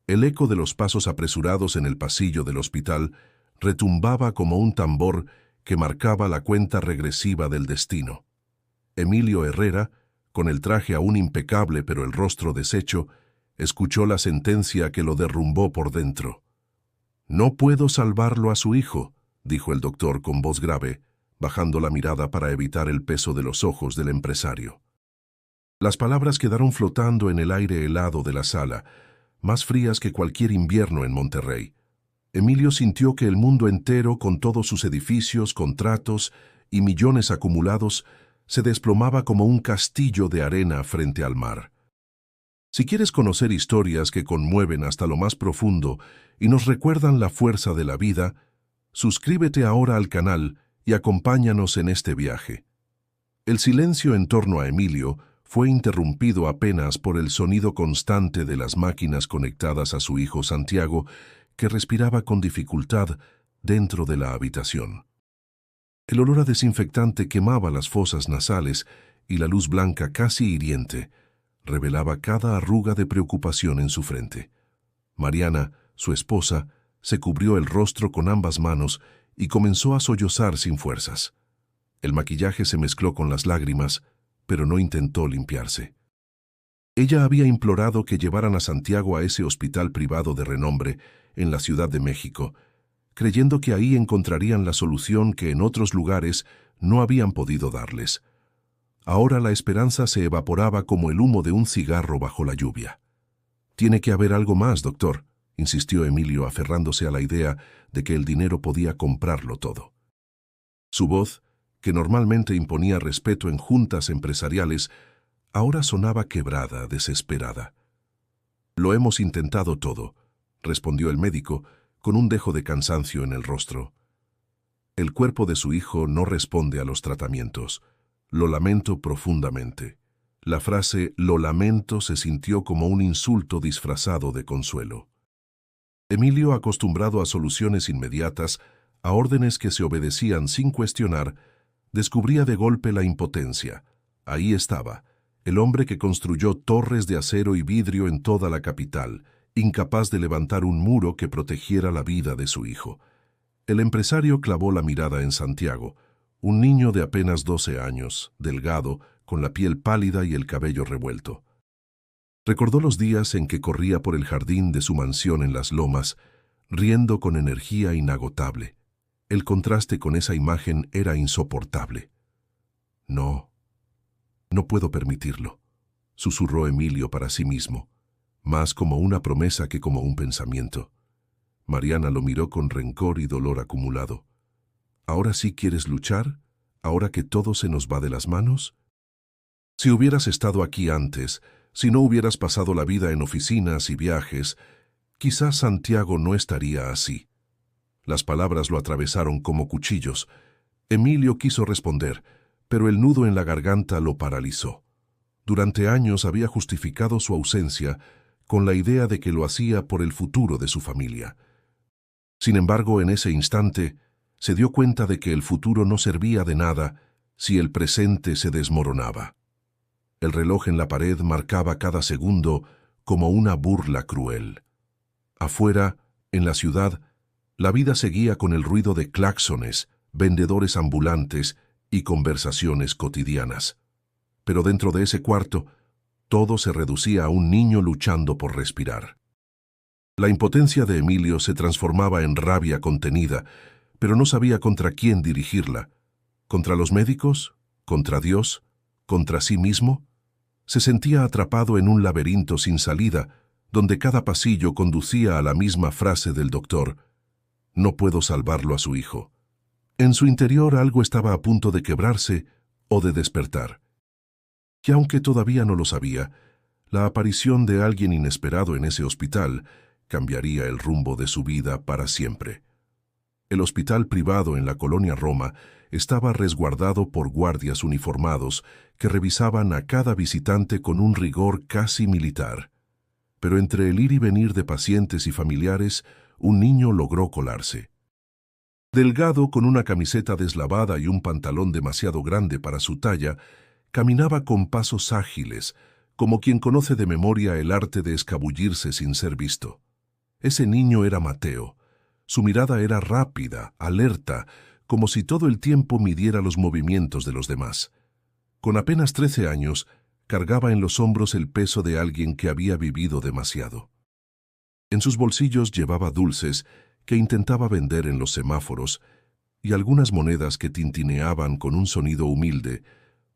El eco de los pasos apresurados en el pasillo del hospital retumbaba como un tambor que marcaba la cuenta regresiva del destino. Emilio Herrera, con el traje aún impecable pero el rostro deshecho, escuchó la sentencia que lo derrumbó por dentro. «No puedo salvarlo a su hijo», dijo el doctor con voz grave, bajando la mirada para evitar el peso de los ojos del empresario. Las palabras quedaron flotando en el aire helado de la sala, más frías que cualquier invierno en Monterrey. Emilio sintió que el mundo entero, con todos sus edificios, contratos y millones acumulados, se desplomaba como un castillo de arena frente al mar. Si quieres conocer historias que conmueven hasta lo más profundo y nos recuerdan la fuerza de la vida, suscríbete ahora al canal y acompáñanos en este viaje. El silencio en torno a Emilio fue interrumpido apenas por el sonido constante de las máquinas conectadas a su hijo Santiago, que respiraba con dificultad dentro de la habitación. El olor a desinfectante quemaba las fosas nasales y la luz blanca casi hiriente revelaba cada arruga de preocupación en su frente. Mariana, su esposa, se cubrió el rostro con ambas manos y comenzó a sollozar sin fuerzas. El maquillaje se mezcló con las lágrimas, pero no intentó limpiarse. Ella había implorado que llevaran a Santiago a ese hospital privado de renombre en la Ciudad de México, creyendo que ahí encontrarían la solución que en otros lugares no habían podido darles. Ahora la esperanza se evaporaba como el humo de un cigarro bajo la lluvia. «Tiene que haber algo más, doctor», insistió Emilio, aferrándose a la idea de que el dinero podía comprarlo todo. Su voz, que normalmente imponía respeto en juntas empresariales, ahora sonaba quebrada, desesperada. «Lo hemos intentado todo», respondió el médico, con un dejo de cansancio en el rostro. «El cuerpo de su hijo no responde a los tratamientos. Lo lamento profundamente». La frase «lo lamento» se sintió como un insulto disfrazado de consuelo. Emilio, acostumbrado a soluciones inmediatas, a órdenes que se obedecían sin cuestionar, descubría de golpe la impotencia. Ahí estaba, el hombre que construyó torres de acero y vidrio en toda la capital, incapaz de levantar un muro que protegiera la vida de su hijo. El empresario clavó la mirada en Santiago, un niño de apenas 12 años, delgado, con la piel pálida y el cabello revuelto. Recordó los días en que corría por el jardín de su mansión en las Lomas, riendo con energía inagotable. El contraste con esa imagen era insoportable. «No, no puedo permitirlo», susurró Emilio para sí mismo, más como una promesa que como un pensamiento. Mariana lo miró con rencor y dolor acumulado. «¿Ahora sí quieres luchar? ¿Ahora que todo se nos va de las manos? Si hubieras estado aquí antes, si no hubieras pasado la vida en oficinas y viajes, quizás Santiago no estaría así». Las palabras lo atravesaron como cuchillos. Emilio quiso responder, pero el nudo en la garganta lo paralizó. Durante años había justificado su ausencia con la idea de que lo hacía por el futuro de su familia. Sin embargo, en ese instante, se dio cuenta de que el futuro no servía de nada si el presente se desmoronaba. El reloj en la pared marcaba cada segundo como una burla cruel. Afuera, en la ciudad, la vida seguía con el ruido de claxones, vendedores ambulantes y conversaciones cotidianas. Pero dentro de ese cuarto, todo se reducía a un niño luchando por respirar. La impotencia de Emilio se transformaba en rabia contenida, pero no sabía contra quién dirigirla. ¿Contra los médicos? ¿Contra Dios? ¿Contra sí mismo? Se sentía atrapado en un laberinto sin salida, donde cada pasillo conducía a la misma frase del doctor: «No puedo salvarlo a su hijo». En su interior algo estaba a punto de quebrarse o de despertar. Y aunque todavía no lo sabía, la aparición de alguien inesperado en ese hospital cambiaría el rumbo de su vida para siempre. El hospital privado en la colonia Roma estaba resguardado por guardias uniformados que revisaban a cada visitante con un rigor casi militar. Pero entre el ir y venir de pacientes y familiares, un niño logró colarse. Delgado, con una camiseta deslavada y un pantalón demasiado grande para su talla, caminaba con pasos ágiles, como quien conoce de memoria el arte de escabullirse sin ser visto. Ese niño era Mateo. Su mirada era rápida, alerta, como si todo el tiempo midiera los movimientos de los demás. Con apenas 13 años, cargaba en los hombros el peso de alguien que había vivido demasiado. En sus bolsillos llevaba dulces que intentaba vender en los semáforos y algunas monedas que tintineaban con un sonido humilde,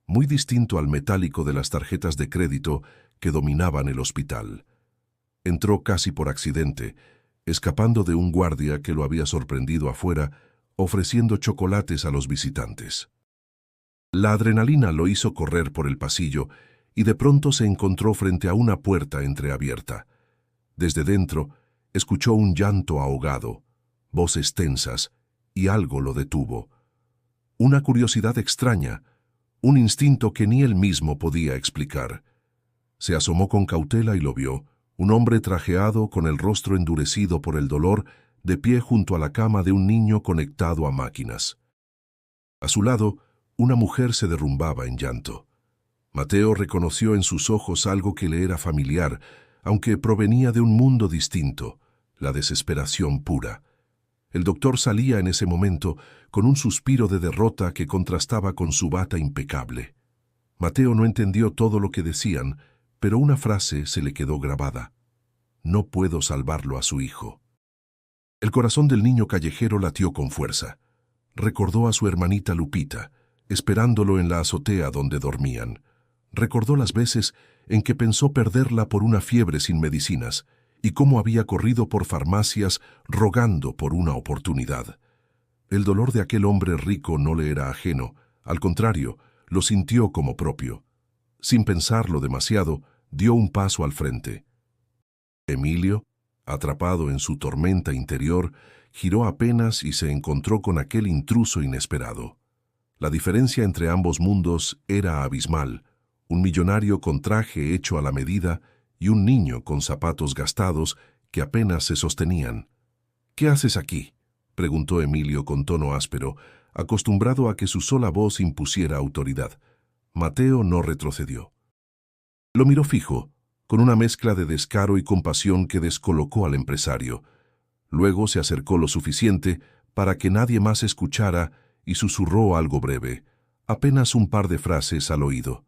muy distinto al metálico de las tarjetas de crédito que dominaban el hospital. Entró casi por accidente, escapando de un guardia que lo había sorprendido afuera, ofreciendo chocolates a los visitantes. La adrenalina lo hizo correr por el pasillo y de pronto se encontró frente a una puerta entreabierta. Desde dentro, escuchó un llanto ahogado, voces tensas, y algo lo detuvo. Una curiosidad extraña, un instinto que ni él mismo podía explicar. Se asomó con cautela y lo vio, un hombre trajeado con el rostro endurecido por el dolor, de pie junto a la cama de un niño conectado a máquinas. A su lado, una mujer se derrumbaba en llanto. Mateo reconoció en sus ojos algo que le era familiar, aunque provenía de un mundo distinto, la desesperación pura. El doctor salía en ese momento con un suspiro de derrota que contrastaba con su bata impecable. Mateo no entendió todo lo que decían, pero una frase se le quedó grabada. No puedo salvarlo a su hijo. El corazón del niño callejero latió con fuerza. Recordó a su hermanita Lupita, esperándolo en la azotea donde dormían. Recordó las veces en que pensó perderla por una fiebre sin medicinas y cómo había corrido por farmacias rogando por una oportunidad. El dolor de aquel hombre rico no le era ajeno, al contrario, lo sintió como propio. Sin pensarlo demasiado, dio un paso al frente. Emilio, atrapado en su tormenta interior, giró apenas y se encontró con aquel intruso inesperado. La diferencia entre ambos mundos era abismal, un millonario con traje hecho a la medida y un niño con zapatos gastados que apenas se sostenían. «¿Qué haces aquí?», preguntó Emilio con tono áspero, acostumbrado a que su sola voz impusiera autoridad. Mateo no retrocedió. Lo miró fijo, con una mezcla de descaro y compasión que descolocó al empresario. Luego se acercó lo suficiente para que nadie más escuchara y susurró algo breve, apenas un par de frases al oído.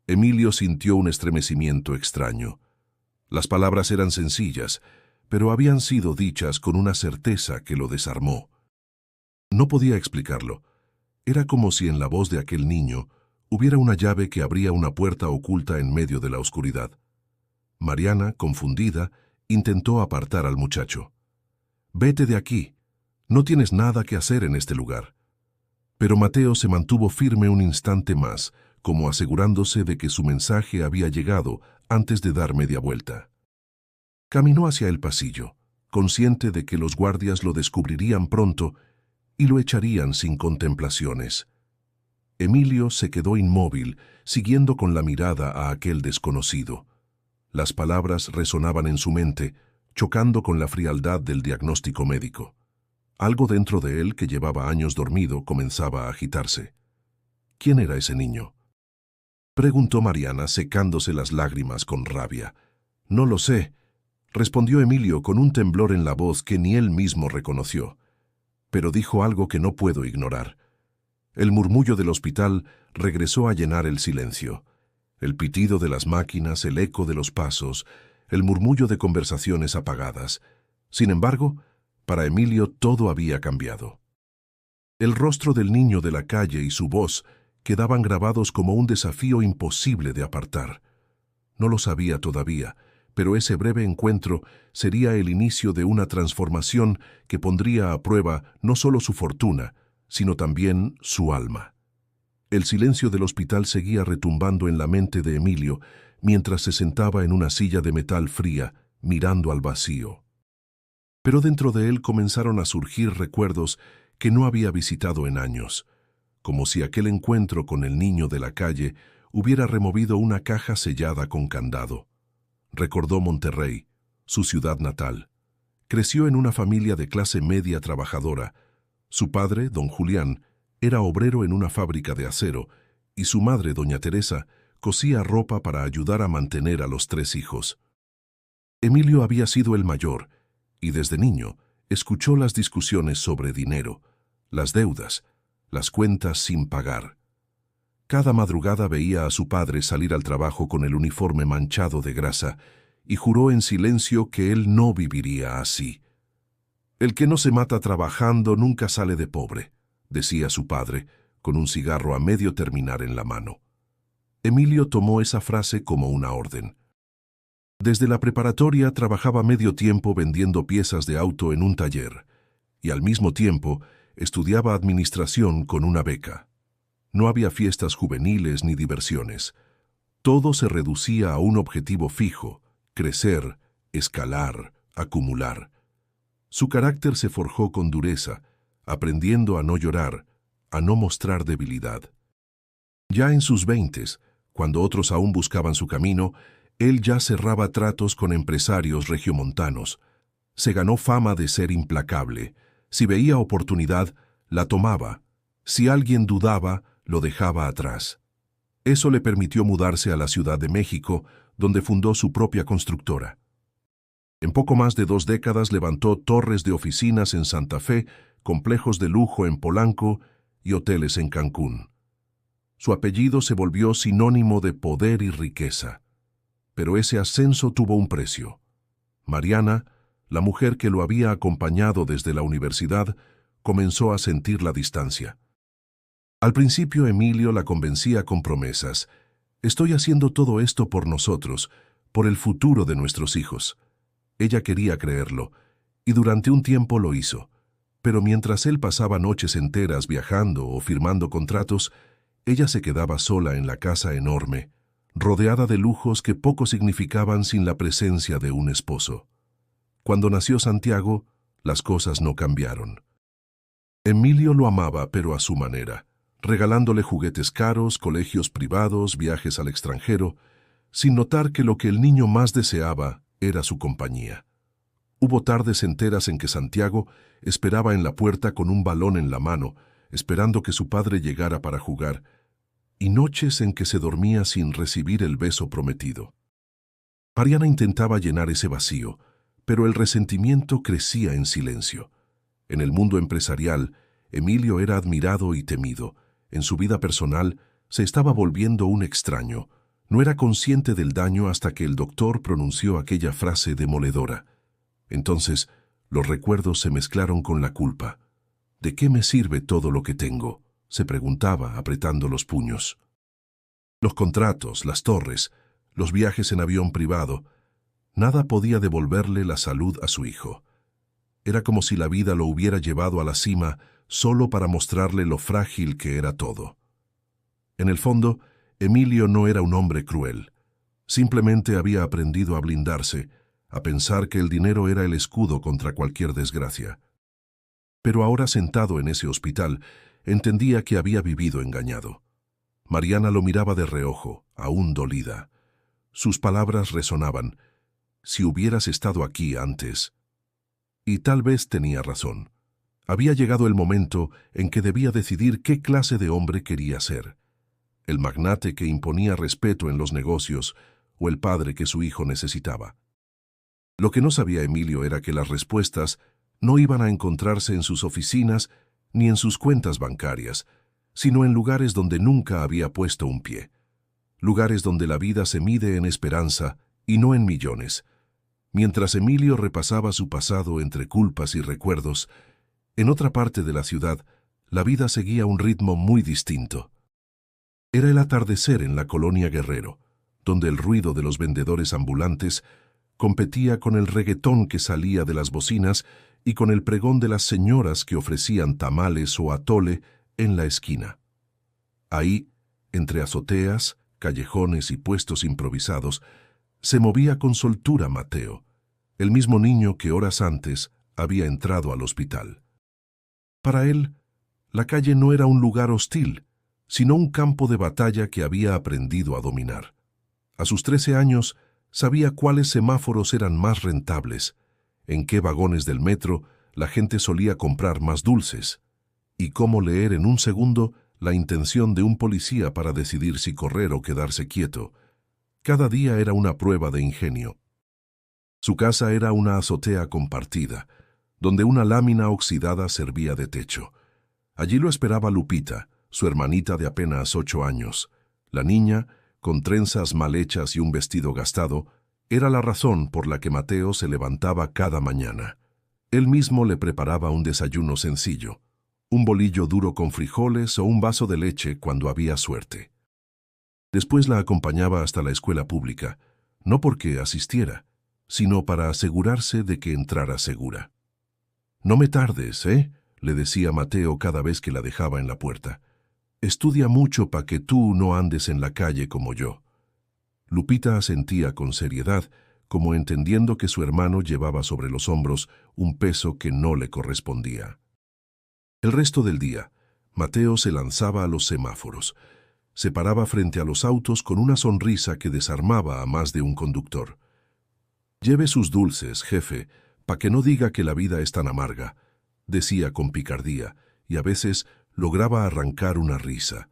Emilio sintió un estremecimiento extraño. Las palabras eran sencillas, pero habían sido dichas con una certeza que lo desarmó. No podía explicarlo. Era como si en la voz de aquel niño hubiera una llave que abría una puerta oculta en medio de la oscuridad. Mariana, confundida, intentó apartar al muchacho. «Vete de aquí. No tienes nada que hacer en este lugar». Pero Mateo se mantuvo firme un instante más, como asegurándose de que su mensaje había llegado antes de dar media vuelta. Caminó hacia el pasillo, consciente de que los guardias lo descubrirían pronto y lo echarían sin contemplaciones. Emilio se quedó inmóvil, siguiendo con la mirada a aquel desconocido. Las palabras resonaban en su mente, chocando con la frialdad del diagnóstico médico. Algo dentro de él, que llevaba años dormido, comenzaba a agitarse. ¿Quién era ese niño?, preguntó Mariana, secándose las lágrimas con rabia. «No lo sé», respondió Emilio con un temblor en la voz que ni él mismo reconoció. Pero dijo algo que no puedo ignorar. El murmullo del hospital regresó a llenar el silencio. El pitido de las máquinas, el eco de los pasos, el murmullo de conversaciones apagadas. Sin embargo, para Emilio todo había cambiado. El rostro del niño de la calle y su voz quedaban grabados como un desafío imposible de apartar. No lo sabía todavía, pero ese breve encuentro sería el inicio de una transformación que pondría a prueba no solo su fortuna, sino también su alma. El silencio del hospital seguía retumbando en la mente de Emilio mientras se sentaba en una silla de metal fría, mirando al vacío. Pero dentro de él comenzaron a surgir recuerdos que no había visitado en años, como si aquel encuentro con el niño de la calle hubiera removido una caja sellada con candado. Recordó Monterrey, su ciudad natal. Creció en una familia de clase media trabajadora. Su padre, don Julián, era obrero en una fábrica de acero y su madre, doña Teresa, cosía ropa para ayudar a mantener a los 3 hijos. Emilio había sido el mayor y desde niño escuchó las discusiones sobre dinero, las deudas, las cuentas sin pagar. Cada madrugada veía a su padre salir al trabajo con el uniforme manchado de grasa y juró en silencio que él no viviría así. «El que no se mata trabajando nunca sale de pobre», decía su padre, con un cigarro a medio terminar en la mano. Emilio tomó esa frase como una orden. Desde la preparatoria trabajaba medio tiempo vendiendo piezas de auto en un taller y al mismo tiempo estudiaba administración con una beca. No había fiestas juveniles ni diversiones. Todo se reducía a un objetivo fijo: crecer, escalar, acumular. Su carácter se forjó con dureza, aprendiendo a no llorar, a no mostrar debilidad. Ya en sus 20, cuando otros aún buscaban su camino, él ya cerraba tratos con empresarios regiomontanos. Se ganó fama de ser implacable. Si veía oportunidad, la tomaba. Si alguien dudaba, lo dejaba atrás. Eso le permitió mudarse a la Ciudad de México, donde fundó su propia constructora. En poco más de 2 décadas levantó torres de oficinas en Santa Fe, complejos de lujo en Polanco y hoteles en Cancún. Su apellido se volvió sinónimo de poder y riqueza. Pero ese ascenso tuvo un precio. Mariana, la mujer que lo había acompañado desde la universidad, comenzó a sentir la distancia. Al principio Emilio la convencía con promesas. «Estoy haciendo todo esto por nosotros, por el futuro de nuestros hijos». Ella quería creerlo, y durante un tiempo lo hizo. Pero mientras él pasaba noches enteras viajando o firmando contratos, ella se quedaba sola en la casa enorme, rodeada de lujos que poco significaban sin la presencia de un esposo. Cuando nació Santiago, las cosas no cambiaron. Emilio lo amaba, pero a su manera, regalándole juguetes caros, colegios privados, viajes al extranjero, sin notar que lo que el niño más deseaba era su compañía. Hubo tardes enteras en que Santiago esperaba en la puerta con un balón en la mano, esperando que su padre llegara para jugar, y noches en que se dormía sin recibir el beso prometido. Mariana intentaba llenar ese vacío, pero el resentimiento crecía en silencio. En el mundo empresarial, Emilio era admirado y temido. En su vida personal, se estaba volviendo un extraño. No era consciente del daño hasta que el doctor pronunció aquella frase demoledora. Entonces, los recuerdos se mezclaron con la culpa. «¿De qué me sirve todo lo que tengo?», se preguntaba, apretando los puños. Los contratos, las torres, los viajes en avión privado, nada podía devolverle la salud a su hijo. Era como si la vida lo hubiera llevado a la cima solo para mostrarle lo frágil que era todo. En el fondo, Emilio no era un hombre cruel. Simplemente había aprendido a blindarse, a pensar que el dinero era el escudo contra cualquier desgracia. Pero ahora, sentado en ese hospital, entendía que había vivido engañado. Mariana lo miraba de reojo, aún dolida. Sus palabras resonaban: «Si hubieras estado aquí antes». Y tal vez tenía razón. Había llegado el momento en que debía decidir qué clase de hombre quería ser. El magnate que imponía respeto en los negocios o el padre que su hijo necesitaba. Lo que no sabía Emilio era que las respuestas no iban a encontrarse en sus oficinas ni en sus cuentas bancarias, sino en lugares donde nunca había puesto un pie. Lugares donde la vida se mide en esperanza y no en millones. Mientras Emilio repasaba su pasado entre culpas y recuerdos, en otra parte de la ciudad, la vida seguía un ritmo muy distinto. Era el atardecer en la colonia Guerrero, donde el ruido de los vendedores ambulantes competía con el reggaetón que salía de las bocinas y con el pregón de las señoras que ofrecían tamales o atole en la esquina. Ahí, entre azoteas, callejones y puestos improvisados, se movía con soltura Mateo, el mismo niño que horas antes había entrado al hospital. Para él, la calle no era un lugar hostil, sino un campo de batalla que había aprendido a dominar. A sus 13 años, sabía cuáles semáforos eran más rentables, en qué vagones del metro la gente solía comprar más dulces, y cómo leer en un segundo la intención de un policía para decidir si correr o quedarse quieto. Cada día era una prueba de ingenio. Su casa era una azotea compartida, donde una lámina oxidada servía de techo. Allí lo esperaba Lupita, su hermanita de apenas 8 años. La niña, con trenzas mal hechas y un vestido gastado, era la razón por la que Mateo se levantaba cada mañana. Él mismo le preparaba un desayuno sencillo, un bolillo duro con frijoles o un vaso de leche cuando había suerte. Después la acompañaba hasta la escuela pública, no porque asistiera, sino para asegurarse de que entrara segura. «No me tardes, ¿eh?», le decía Mateo cada vez que la dejaba en la puerta. «Estudia mucho para que tú no andes en la calle como yo». Lupita asentía con seriedad, como entendiendo que su hermano llevaba sobre los hombros un peso que no le correspondía. El resto del día, Mateo se lanzaba a los semáforos. Se paraba frente a los autos con una sonrisa que desarmaba a más de un conductor. «Lleve sus dulces, jefe, pa' que no diga que la vida es tan amarga», decía con picardía, y a veces lograba arrancar una risa.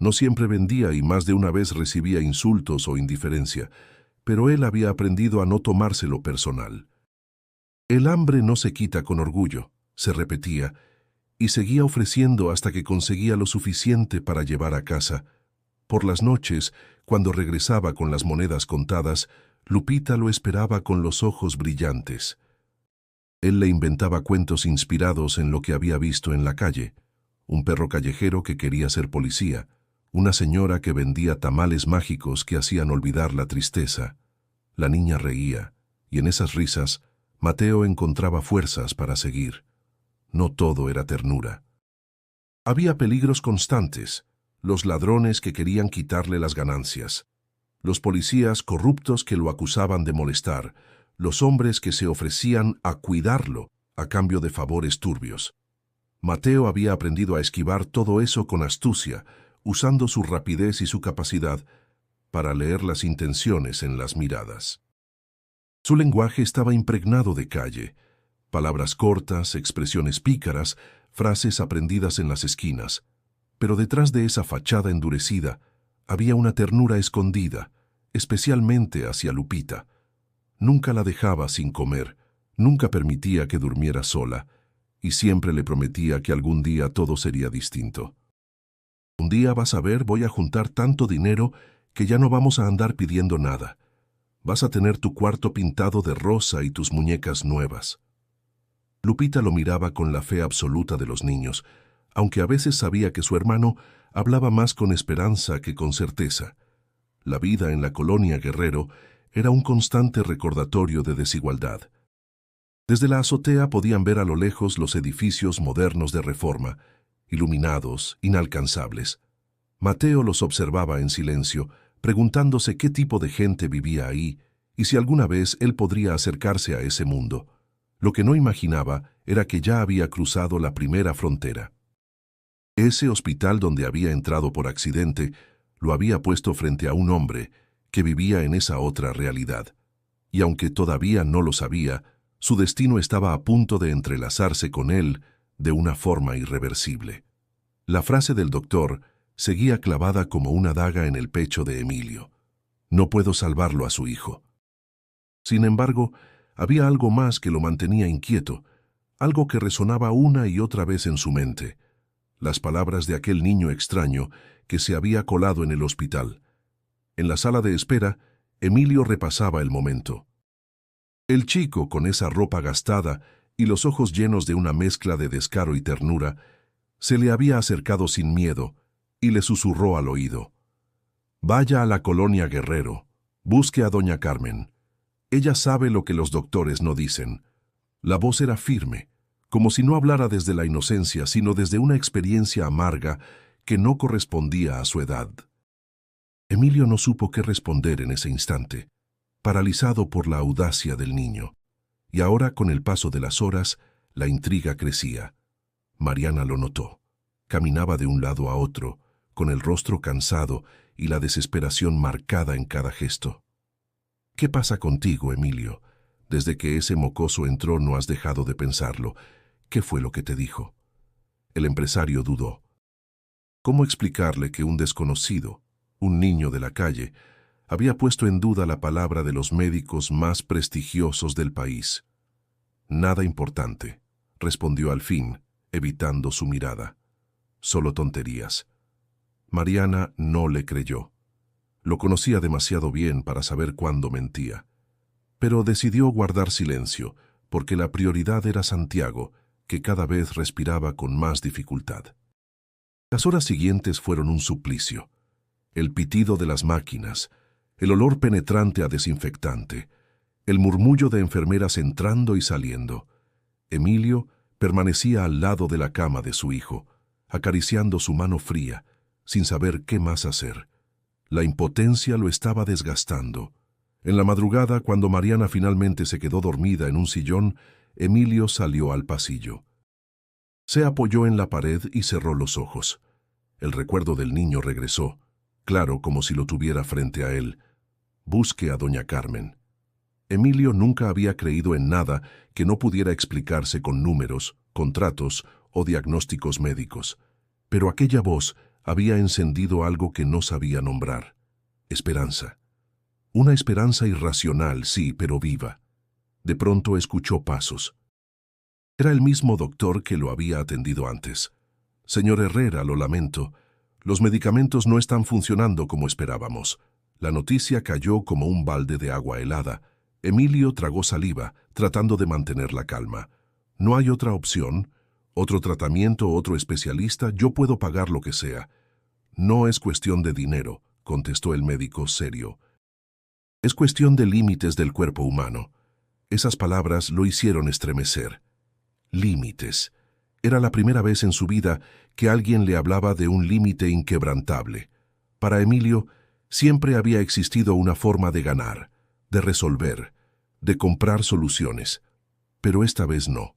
No siempre vendía y más de una vez recibía insultos o indiferencia, pero él había aprendido a no tomárselo personal. «El hambre no se quita con orgullo», se repetía, y seguía ofreciendo hasta que conseguía lo suficiente para llevar a casa. Por las noches, cuando regresaba con las monedas contadas, Lupita lo esperaba con los ojos brillantes. Él le inventaba cuentos inspirados en lo que había visto en la calle: un perro callejero que quería ser policía, una señora que vendía tamales mágicos que hacían olvidar la tristeza. La niña reía, y en esas risas, Mateo encontraba fuerzas para seguir. No todo era ternura. Había peligros constantes: los ladrones que querían quitarle las ganancias, los policías corruptos que lo acusaban de molestar, los hombres que se ofrecían a cuidarlo a cambio de favores turbios. Mateo había aprendido a esquivar todo eso con astucia, usando su rapidez y su capacidad para leer las intenciones en las miradas. Su lenguaje estaba impregnado de calle: palabras cortas, expresiones pícaras, frases aprendidas en las esquinas. Pero detrás de esa fachada endurecida había una ternura escondida, especialmente hacia Lupita. Nunca la dejaba sin comer, nunca permitía que durmiera sola, y siempre le prometía que algún día todo sería distinto. «Un día vas a ver, voy a juntar tanto dinero que ya no vamos a andar pidiendo nada. Vas a tener tu cuarto pintado de rosa y tus muñecas nuevas». Lupita lo miraba con la fe absoluta de los niños, aunque a veces sabía que su hermano hablaba más con esperanza que con certeza. La vida en la colonia Guerrero era un constante recordatorio de desigualdad. Desde la azotea podían ver a lo lejos los edificios modernos de Reforma, iluminados, inalcanzables. Mateo los observaba en silencio, preguntándose qué tipo de gente vivía ahí y si alguna vez él podría acercarse a ese mundo. Lo que no imaginaba era que ya había cruzado la primera frontera. Ese hospital donde había entrado por accidente lo había puesto frente a un hombre que vivía en esa otra realidad. Y aunque todavía no lo sabía, su destino estaba a punto de entrelazarse con él de una forma irreversible. La frase del doctor seguía clavada como una daga en el pecho de Emilio: «No puedo salvarlo a su hijo». Sin embargo, había algo más que lo mantenía inquieto, algo que resonaba una y otra vez en su mente: las palabras de aquel niño extraño que se había colado en el hospital. En la sala de espera, Emilio repasaba el momento. El chico, con esa ropa gastada y los ojos llenos de una mezcla de descaro y ternura, se le había acercado sin miedo y le susurró al oído: «Vaya a la colonia Guerrero, busque a doña Carmen. Ella sabe lo que los doctores no dicen». La voz era firme, como si no hablara desde la inocencia, sino desde una experiencia amarga que no correspondía a su edad. Emilio no supo qué responder en ese instante, paralizado por la audacia del niño. Y ahora, con el paso de las horas, la intriga crecía. Mariana lo notó. Caminaba de un lado a otro, con el rostro cansado y la desesperación marcada en cada gesto. «¿Qué pasa contigo, Emilio? Desde que ese mocoso entró no has dejado de pensarlo. ¿Qué fue lo que te dijo?». El empresario dudó. ¿Cómo explicarle que un desconocido, un niño de la calle, había puesto en duda la palabra de los médicos más prestigiosos del país. «Nada importante», respondió al fin, evitando su mirada. «Solo tonterías». Mariana no le creyó. Lo conocía demasiado bien para saber cuándo mentía. Pero decidió guardar silencio, porque la prioridad era Santiago, que cada vez respiraba con más dificultad. Las horas siguientes fueron un suplicio. El pitido de las máquinas, el olor penetrante a desinfectante, el murmullo de enfermeras entrando y saliendo. Emilio permanecía al lado de la cama de su hijo, acariciando su mano fría, sin saber qué más hacer. La impotencia lo estaba desgastando. En la madrugada, cuando Mariana finalmente se quedó dormida en un sillón, Emilio salió al pasillo. Se apoyó en la pared y cerró los ojos. El recuerdo del niño regresó, claro como si lo tuviera frente a él. Busque a doña Carmen. Emilio nunca había creído en nada que no pudiera explicarse con números, contratos o diagnósticos médicos. Pero aquella voz había encendido algo que no sabía nombrar. Esperanza. Una esperanza irracional, sí, pero viva. De pronto escuchó pasos. Era el mismo doctor que lo había atendido antes. «Señor Herrera, lo lamento. Los medicamentos no están funcionando como esperábamos». La noticia cayó como un balde de agua helada. Emilio tragó saliva, tratando de mantener la calma. «¿No hay otra opción? ¿Otro tratamiento, otro especialista? Yo puedo pagar lo que sea». «No es cuestión de dinero», contestó el médico serio. «Es cuestión de límites del cuerpo humano». Esas palabras lo hicieron estremecer. Límites. Era la primera vez en su vida que alguien le hablaba de un límite inquebrantable. Para Emilio, siempre había existido una forma de ganar, de resolver, de comprar soluciones. Pero esta vez no.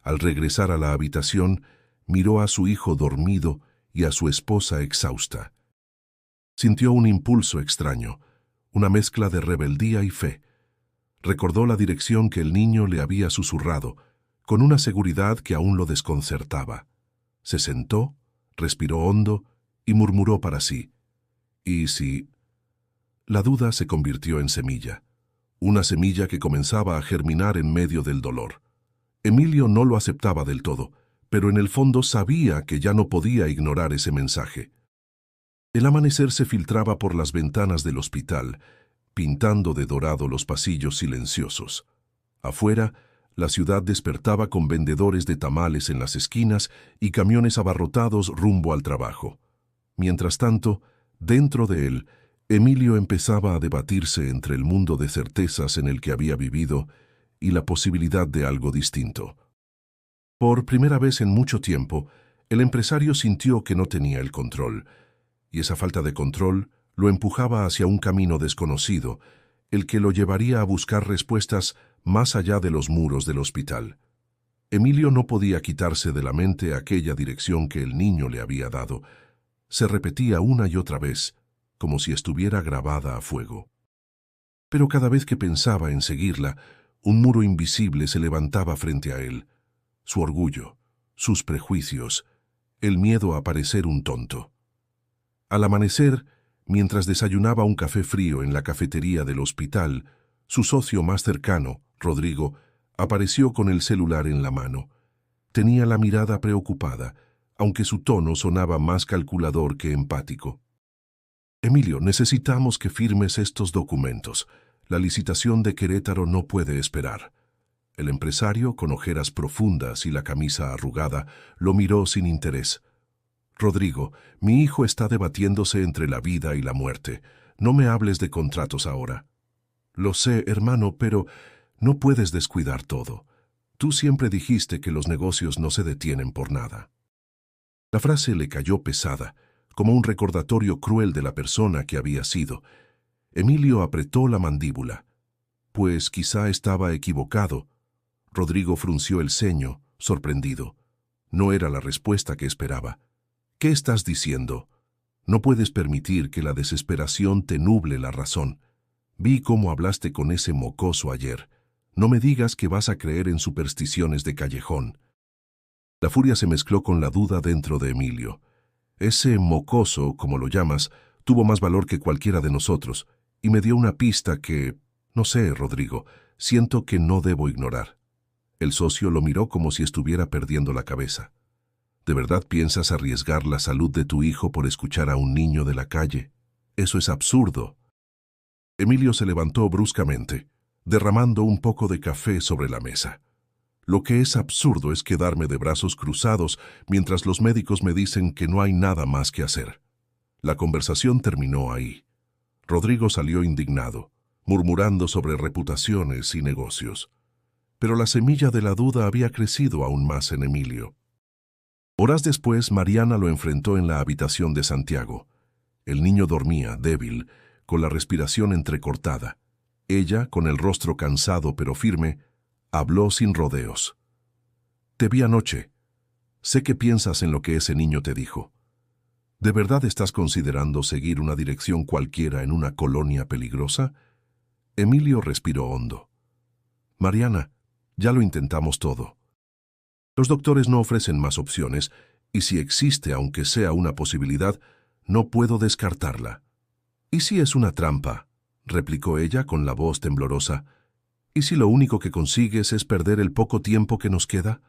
Al regresar a la habitación, miró a su hijo dormido y a su esposa exhausta. Sintió un impulso extraño, una mezcla de rebeldía y fe. Recordó la dirección que el niño le había susurrado, con una seguridad que aún lo desconcertaba. Se sentó, respiró hondo y murmuró para sí: «¿Y si...?» La duda se convirtió en semilla, una semilla que comenzaba a germinar en medio del dolor. Emilio no lo aceptaba del todo, pero en el fondo sabía que ya no podía ignorar ese mensaje. El amanecer se filtraba por las ventanas del hospital, pintando de dorado los pasillos silenciosos. Afuera, la ciudad despertaba con vendedores de tamales en las esquinas y camiones abarrotados rumbo al trabajo. Mientras tanto, dentro de él, Emilio empezaba a debatirse entre el mundo de certezas en el que había vivido y la posibilidad de algo distinto. Por primera vez en mucho tiempo, el empresario sintió que no tenía el control, y esa falta de control lo empujaba hacia un camino desconocido, el que lo llevaría a buscar respuestas más allá de los muros del hospital. Emilio no podía quitarse de la mente aquella dirección que el niño le había dado. Se repetía una y otra vez, como si estuviera grabada a fuego. Pero cada vez que pensaba en seguirla, un muro invisible se levantaba frente a él. Su orgullo, sus prejuicios, el miedo a parecer un tonto. Al amanecer, mientras desayunaba un café frío en la cafetería del hospital, su socio más cercano, Rodrigo, apareció con el celular en la mano. Tenía la mirada preocupada, aunque su tono sonaba más calculador que empático. «Emilio, necesitamos que firmes estos documentos. La licitación de Querétaro no puede esperar». El empresario, con ojeras profundas y la camisa arrugada, lo miró sin interés. «Rodrigo, mi hijo está debatiéndose entre la vida y la muerte. No me hables de contratos ahora». «Lo sé, hermano, pero no puedes descuidar todo. Tú siempre dijiste que los negocios no se detienen por nada». La frase le cayó pesada, como un recordatorio cruel de la persona que había sido. Emilio apretó la mandíbula. Pues quizá estaba equivocado. Rodrigo frunció el ceño, sorprendido. No era la respuesta que esperaba. «¿Qué estás diciendo? No puedes permitir que la desesperación te nuble la razón. Vi cómo hablaste con ese mocoso ayer. No me digas que vas a creer en supersticiones de callejón». La furia se mezcló con la duda dentro de Emilio. Ese mocoso, como lo llamas, tuvo más valor que cualquiera de nosotros, y me dio una pista que, no sé, Rodrigo, siento que no debo ignorar. El socio lo miró como si estuviera perdiendo la cabeza. ¿De verdad piensas arriesgar la salud de tu hijo por escuchar a un niño de la calle? Eso es absurdo. Emilio se levantó bruscamente, derramando un poco de café sobre la mesa. Lo que es absurdo es quedarme de brazos cruzados mientras los médicos me dicen que no hay nada más que hacer. La conversación terminó ahí. Rodrigo salió indignado, murmurando sobre reputaciones y negocios. Pero la semilla de la duda había crecido aún más en Emilio. Horas después, Mariana lo enfrentó en la habitación de Santiago. El niño dormía, débil, con la respiración entrecortada. Ella, con el rostro cansado pero firme, habló sin rodeos. «Te vi anoche. Sé que piensas en lo que ese niño te dijo. ¿De verdad estás considerando seguir una dirección cualquiera en una colonia peligrosa?» Emilio respiró hondo. «Mariana, ya lo intentamos todo. Los doctores no ofrecen más opciones, y si existe, aunque sea una posibilidad, no puedo descartarla». «¿Y si es una trampa?», replicó ella con la voz temblorosa. «¿Y si lo único que consigues es perder el poco tiempo que nos queda?».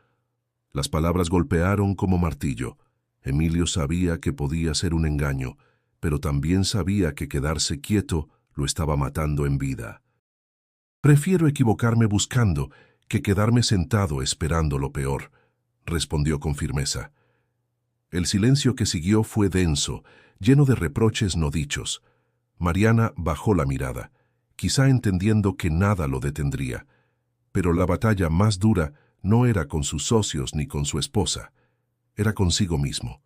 Las palabras golpearon como martillo. Emilio sabía que podía ser un engaño, pero también sabía que quedarse quieto lo estaba matando en vida. «Prefiero equivocarme buscando que quedarme sentado esperando lo peor», respondió con firmeza. El silencio que siguió fue denso, lleno de reproches no dichos. Mariana bajó la mirada, quizá entendiendo que nada lo detendría. Pero la batalla más dura no era con sus socios ni con su esposa, era consigo mismo.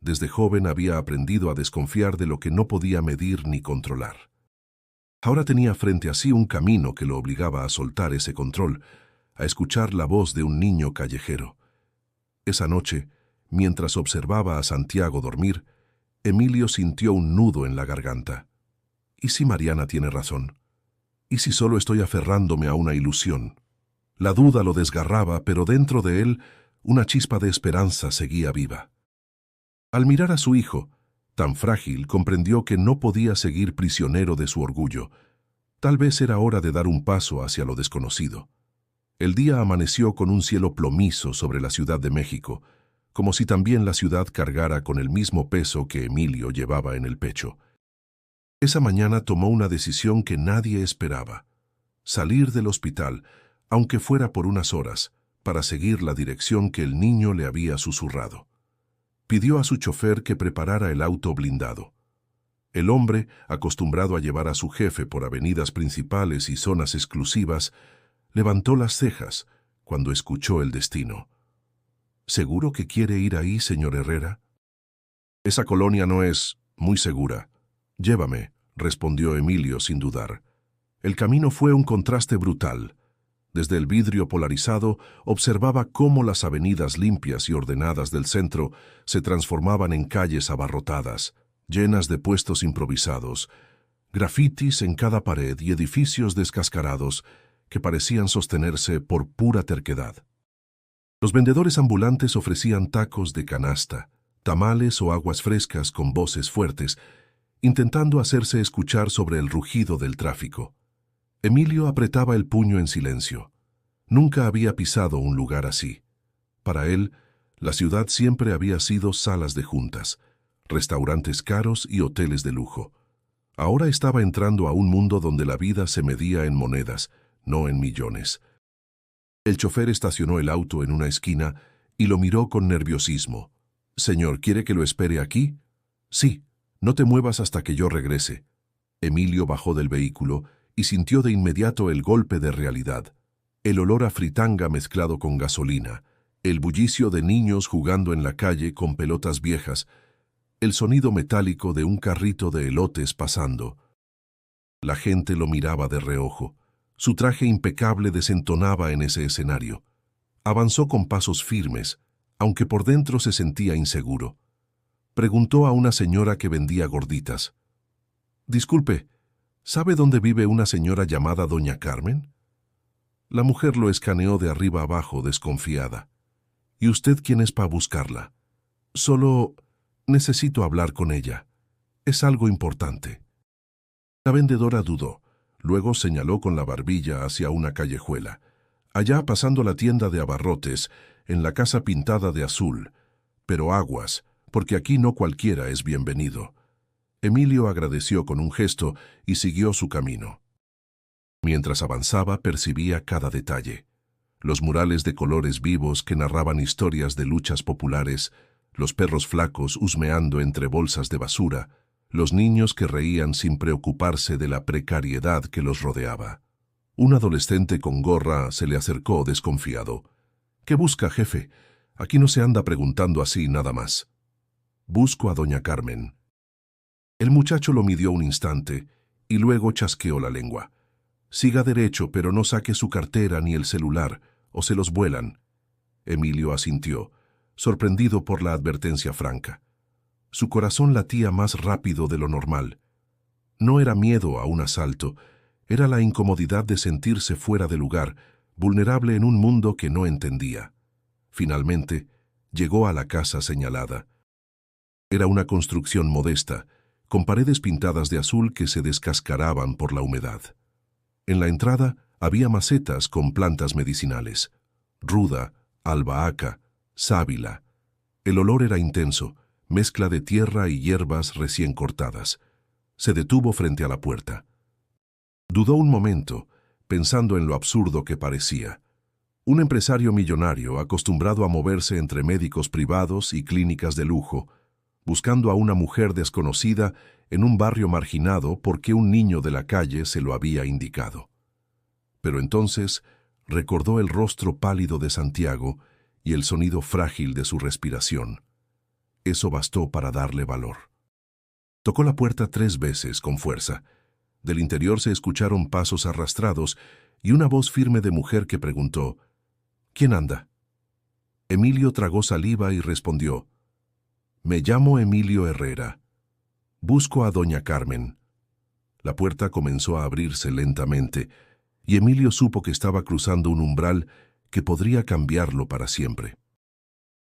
Desde joven había aprendido a desconfiar de lo que no podía medir ni controlar. Ahora tenía frente a sí un camino que lo obligaba a soltar ese control, a escuchar la voz de un niño callejero. Esa noche, mientras observaba a Santiago dormir, Emilio sintió un nudo en la garganta. ¿Y si Mariana tiene razón? ¿Y si solo estoy aferrándome a una ilusión? La duda lo desgarraba, pero dentro de él una chispa de esperanza seguía viva. Al mirar a su hijo, tan frágil, comprendió que no podía seguir prisionero de su orgullo. Tal vez era hora de dar un paso hacia lo desconocido. El día amaneció con un cielo plomizo sobre la Ciudad de México, como si también la ciudad cargara con el mismo peso que Emilio llevaba en el pecho. Esa mañana tomó una decisión que nadie esperaba: salir del hospital, aunque fuera por unas horas, para seguir la dirección que el niño le había susurrado. Pidió a su chofer que preparara el auto blindado. El hombre, acostumbrado a llevar a su jefe por avenidas principales y zonas exclusivas, levantó las cejas cuando escuchó el destino. ¿Seguro que quiere ir ahí, señor Herrera? Esa colonia no es muy segura. Llévame, respondió Emilio sin dudar. El camino fue un contraste brutal. Desde el vidrio polarizado observaba cómo las avenidas limpias y ordenadas del centro se transformaban en calles abarrotadas, llenas de puestos improvisados, grafitis en cada pared y edificios descascarados que parecían sostenerse por pura terquedad. Los vendedores ambulantes ofrecían tacos de canasta, tamales o aguas frescas con voces fuertes, intentando hacerse escuchar sobre el rugido del tráfico. Emilio apretaba el puño en silencio. Nunca había pisado un lugar así. Para él, la ciudad siempre había sido salas de juntas, restaurantes caros y hoteles de lujo. Ahora estaba entrando a un mundo donde la vida se medía en monedas, no en millones. El chofer estacionó el auto en una esquina y lo miró con nerviosismo. «Señor, ¿quiere que lo espere aquí?» «Sí, no te muevas hasta que yo regrese». Emilio bajó del vehículo y sintió de inmediato el golpe de realidad. El olor a fritanga mezclado con gasolina, el bullicio de niños jugando en la calle con pelotas viejas, el sonido metálico de un carrito de elotes pasando. La gente lo miraba de reojo. Su traje impecable desentonaba en ese escenario. Avanzó con pasos firmes, aunque por dentro se sentía inseguro. Preguntó a una señora que vendía gorditas. «Disculpe, ¿sabe dónde vive una señora llamada Doña Carmen?» La mujer lo escaneó de arriba abajo, desconfiada. «¿Y usted quién es para buscarla?» «Solo necesito hablar con ella. Es algo importante». La vendedora dudó. Luego señaló con la barbilla hacia una callejuela. Allá, pasando la tienda de abarrotes, en la casa pintada de azul. Pero aguas, porque aquí no cualquiera es bienvenido. Emilio agradeció con un gesto y siguió su camino. Mientras avanzaba, percibía cada detalle. Los murales de colores vivos que narraban historias de luchas populares, los perros flacos husmeando entre bolsas de basura, los niños que reían sin preocuparse de la precariedad que los rodeaba. Un adolescente con gorra se le acercó desconfiado. «¿Qué busca, jefe? Aquí no se anda preguntando así nada más». «Busco a doña Carmen». El muchacho lo midió un instante y luego chasqueó la lengua. «Siga derecho, pero no saque su cartera ni el celular, o se los vuelan». Emilio asintió, sorprendido por la advertencia franca. Su corazón latía más rápido de lo normal. No era miedo a un asalto, era la incomodidad de sentirse fuera de lugar, vulnerable en un mundo que no entendía. Finalmente, llegó a la casa señalada. Era una construcción modesta, con paredes pintadas de azul que se descascaraban por la humedad. En la entrada había macetas con plantas medicinales: ruda, albahaca, sábila. El olor era intenso, mezcla de tierra y hierbas recién cortadas. Se detuvo frente a la puerta. Dudó un momento, pensando en lo absurdo que parecía. Un empresario millonario acostumbrado a moverse entre médicos privados y clínicas de lujo, buscando a una mujer desconocida en un barrio marginado porque un niño de la calle se lo había indicado. Pero entonces recordó el rostro pálido de Santiago y el sonido frágil de su respiración. Eso bastó para darle valor. Tocó la puerta 3 veces con fuerza. Del interior se escucharon pasos arrastrados y una voz firme de mujer que preguntó: «¿Quién anda?». Emilio tragó saliva y respondió: «Me llamo Emilio Herrera. Busco a doña Carmen». La puerta comenzó a abrirse lentamente y Emilio supo que estaba cruzando un umbral que podría cambiarlo para siempre.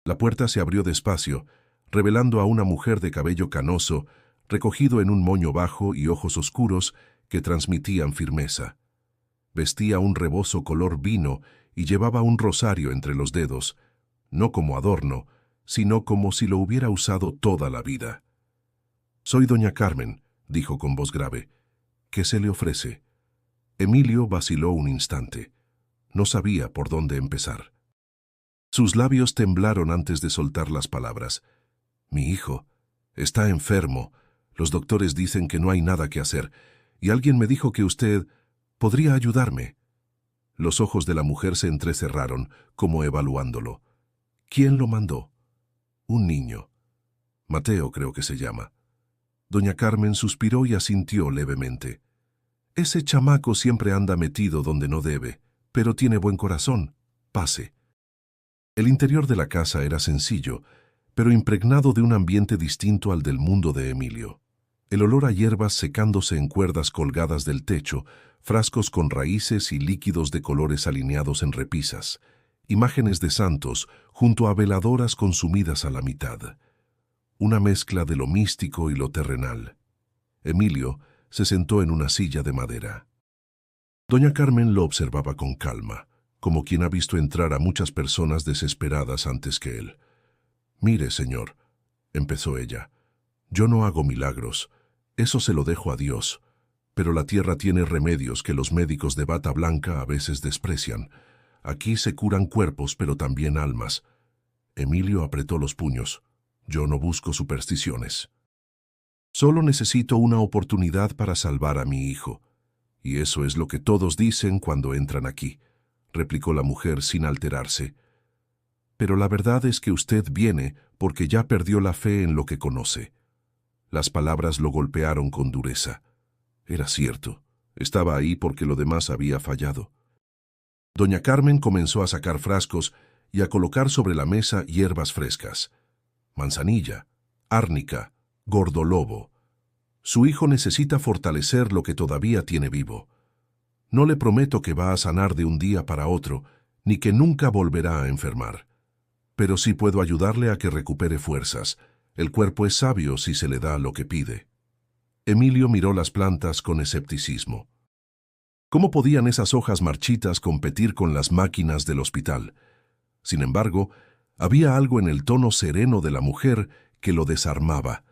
La puerta se abrió despacio, revelando a una mujer de cabello canoso, recogido en un moño bajo y ojos oscuros que transmitían firmeza. Vestía un rebozo color vino y llevaba un rosario entre los dedos, no como adorno, sino como si lo hubiera usado toda la vida. «Soy doña Carmen», dijo con voz grave. «¿Qué se le ofrece?». Emilio vaciló un instante. No sabía por dónde empezar. Sus labios temblaron antes de soltar las palabras. «Mi hijo está enfermo. Los doctores dicen que no hay nada que hacer, y alguien me dijo que usted podría ayudarme». Los ojos de la mujer se entrecerraron, como evaluándolo. «¿Quién lo mandó?». «Un niño. Mateo creo que se llama». Doña Carmen suspiró y asintió levemente. «Ese chamaco siempre anda metido donde no debe, pero tiene buen corazón. Pase». El interior de la casa era sencillo, pero impregnado de un ambiente distinto al del mundo de Emilio. El olor a hierbas secándose en cuerdas colgadas del techo, frascos con raíces y líquidos de colores alineados en repisas, imágenes de santos junto a veladoras consumidas a la mitad. Una mezcla de lo místico y lo terrenal. Emilio se sentó en una silla de madera. Doña Carmen lo observaba con calma, como quien ha visto entrar a muchas personas desesperadas antes que él. «Mire, señor», empezó ella, «yo no hago milagros, eso se lo dejo a Dios, pero la tierra tiene remedios que los médicos de bata blanca a veces desprecian. Aquí se curan cuerpos, pero también almas». Emilio apretó los puños. «Yo no busco supersticiones. Solo necesito una oportunidad para salvar a mi hijo. Y eso es lo que todos dicen cuando entran aquí», replicó la mujer sin alterarse. «Pero la verdad es que usted viene porque ya perdió la fe en lo que conoce». Las palabras lo golpearon con dureza. Era cierto, estaba ahí porque lo demás había fallado. Doña Carmen comenzó a sacar frascos y a colocar sobre la mesa hierbas frescas. Manzanilla, árnica, gordolobo. Su hijo necesita fortalecer lo que todavía tiene vivo. No le prometo que va a sanar de un día para otro, ni que nunca volverá a enfermar. Pero sí puedo ayudarle a que recupere fuerzas. El cuerpo es sabio si se le da lo que pide». Emilio miró las plantas con escepticismo. ¿Cómo podían esas hojas marchitas competir con las máquinas del hospital? Sin embargo, había algo en el tono sereno de la mujer que lo desarmaba.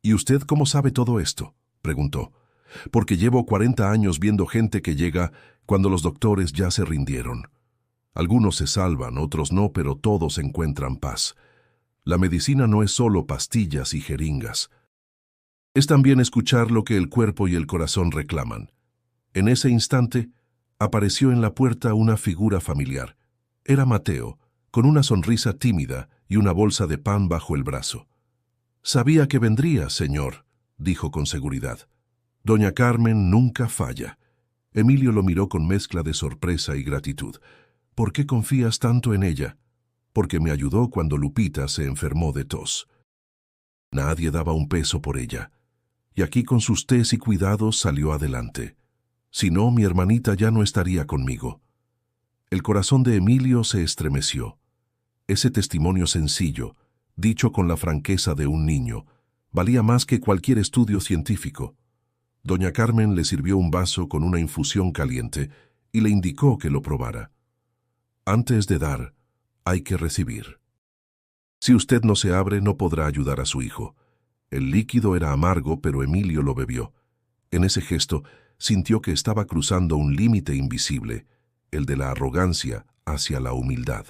¿Y usted cómo sabe todo esto?, preguntó. Porque llevo 40 años viendo gente que llega cuando los doctores ya se rindieron. Algunos se salvan, otros no, pero todos encuentran paz. La medicina no es solo pastillas y jeringas. Es también escuchar lo que el cuerpo y el corazón reclaman. En ese instante, apareció en la puerta una figura familiar. Era Mateo, con una sonrisa tímida y una bolsa de pan bajo el brazo. «Sabía que vendría, señor», dijo con seguridad. «Doña Carmen nunca falla». Emilio lo miró con mezcla de sorpresa y gratitud. «¿Por qué confías tanto en ella?» «Porque me ayudó cuando Lupita se enfermó de tos. Nadie daba un peso por ella. Y aquí con sus tés y cuidados salió adelante. Si no, mi hermanita ya no estaría conmigo». El corazón de Emilio se estremeció. Ese testimonio sencillo, dicho con la franqueza de un niño, valía más que cualquier estudio científico. Doña Carmen le sirvió un vaso con una infusión caliente y le indicó que lo probara. Antes de dar, hay que recibir. Si usted no se abre, no podrá ayudar a su hijo. El líquido era amargo, pero Emilio lo bebió. En ese gesto, sintió que estaba cruzando un límite invisible, el de la arrogancia hacia la humildad.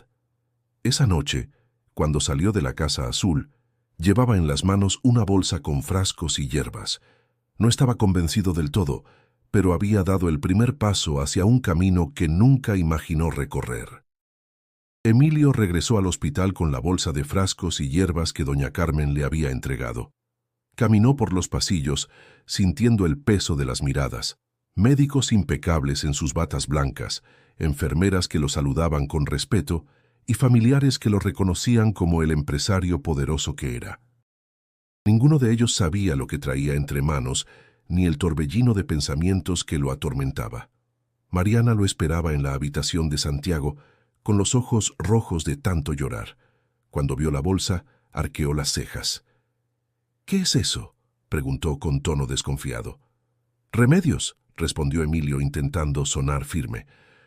Esa noche, cuando salió de la Casa Azul, llevaba en las manos una bolsa con frascos y hierbas. No estaba convencido del todo, pero había dado el primer paso hacia un camino que nunca imaginó recorrer. Emilio regresó al hospital con la bolsa de frascos y hierbas que doña Carmen le había entregado. Caminó por los pasillos, sintiendo el peso de las miradas. Médicos impecables en sus batas blancas, enfermeras que lo saludaban con respeto y familiares que lo reconocían como el empresario poderoso que era. Ninguno de ellos sabía lo que traía entre manos, ni el torbellino de pensamientos que lo atormentaba. Mariana lo esperaba en la habitación de Santiago, con los ojos rojos de tanto llorar. Cuando vio la bolsa, arqueó las cejas. «¿Qué es eso?», preguntó con tono desconfiado. «Remedios», respondió Emilio intentando sonar firme.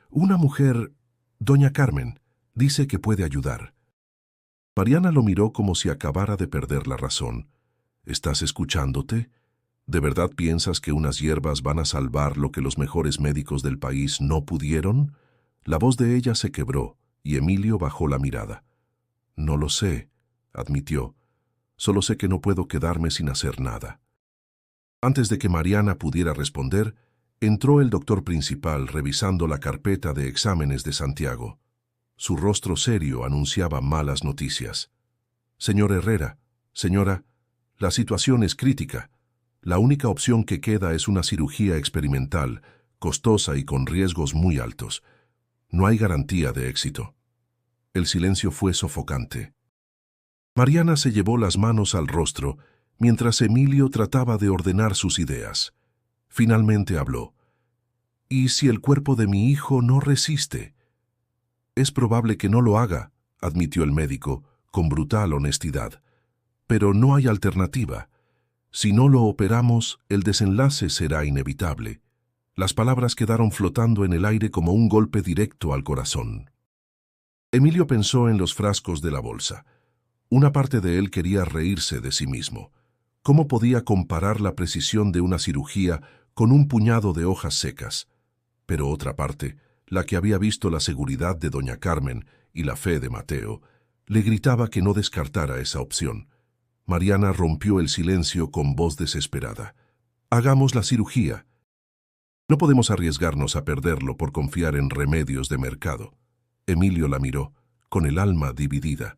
«Una mujer, doña Carmen, dice que puede ayudar». Mariana lo miró como si acabara de perder la razón. «¿Estás escuchándote? ¿De verdad piensas que unas hierbas van a salvar lo que los mejores médicos del país no pudieron?». La voz de ella se quebró y Emilio bajó la mirada. «No lo sé», admitió. «Solo sé que no puedo quedarme sin hacer nada». Antes de que Mariana pudiera responder, entró el doctor principal revisando la carpeta de exámenes de Santiago. Su rostro serio anunciaba malas noticias. «Señor Herrera, señora, la situación es crítica. La única opción que queda es una cirugía experimental, costosa y con riesgos muy altos. No hay garantía de éxito». El silencio fue sofocante. Mariana se llevó las manos al rostro mientras Emilio trataba de ordenar sus ideas. Finalmente habló. «¿Y si el cuerpo de mi hijo no resiste?». «Es probable que no lo haga», admitió el médico, con brutal honestidad. «Pero no hay alternativa. Si no lo operamos, el desenlace será inevitable». Las palabras quedaron flotando en el aire como un golpe directo al corazón. Emilio pensó en los frascos de la bolsa. Una parte de él quería reírse de sí mismo. ¿Cómo podía comparar la precisión de una cirugía con un puñado de hojas secas? Pero otra parte, la que había visto la seguridad de doña Carmen y la fe de Mateo, le gritaba que no descartara esa opción. Mariana rompió el silencio con voz desesperada. «Hagamos la cirugía. No podemos arriesgarnos a perderlo por confiar en remedios de mercado». Emilio la miró, con el alma dividida.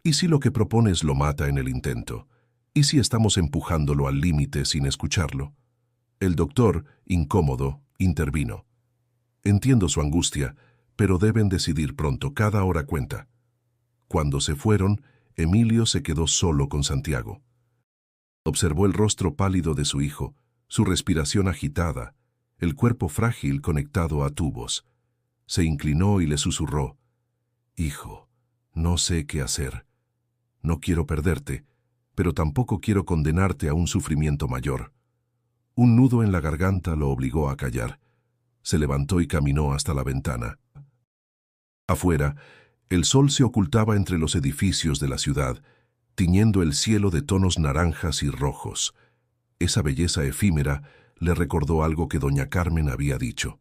«¿Y si lo que propones lo mata en el intento? ¿Y si estamos empujándolo al límite sin escucharlo?». El doctor, incómodo, intervino. «Entiendo su angustia, pero deben decidir pronto, cada hora cuenta». Cuando se fueron, Emilio se quedó solo con Santiago. Observó el rostro pálido de su hijo, su respiración agitada, el cuerpo frágil conectado a tubos. Se inclinó y le susurró. «Hijo, no sé qué hacer. No quiero perderte, pero tampoco quiero condenarte a un sufrimiento mayor. Un nudo en la garganta lo obligó a callar. Se levantó y caminó hasta la ventana. Afuera, el sol se ocultaba entre los edificios de la ciudad, tiñendo el cielo de tonos naranjas y rojos. Esa belleza efímera le recordó algo que doña Carmen había dicho.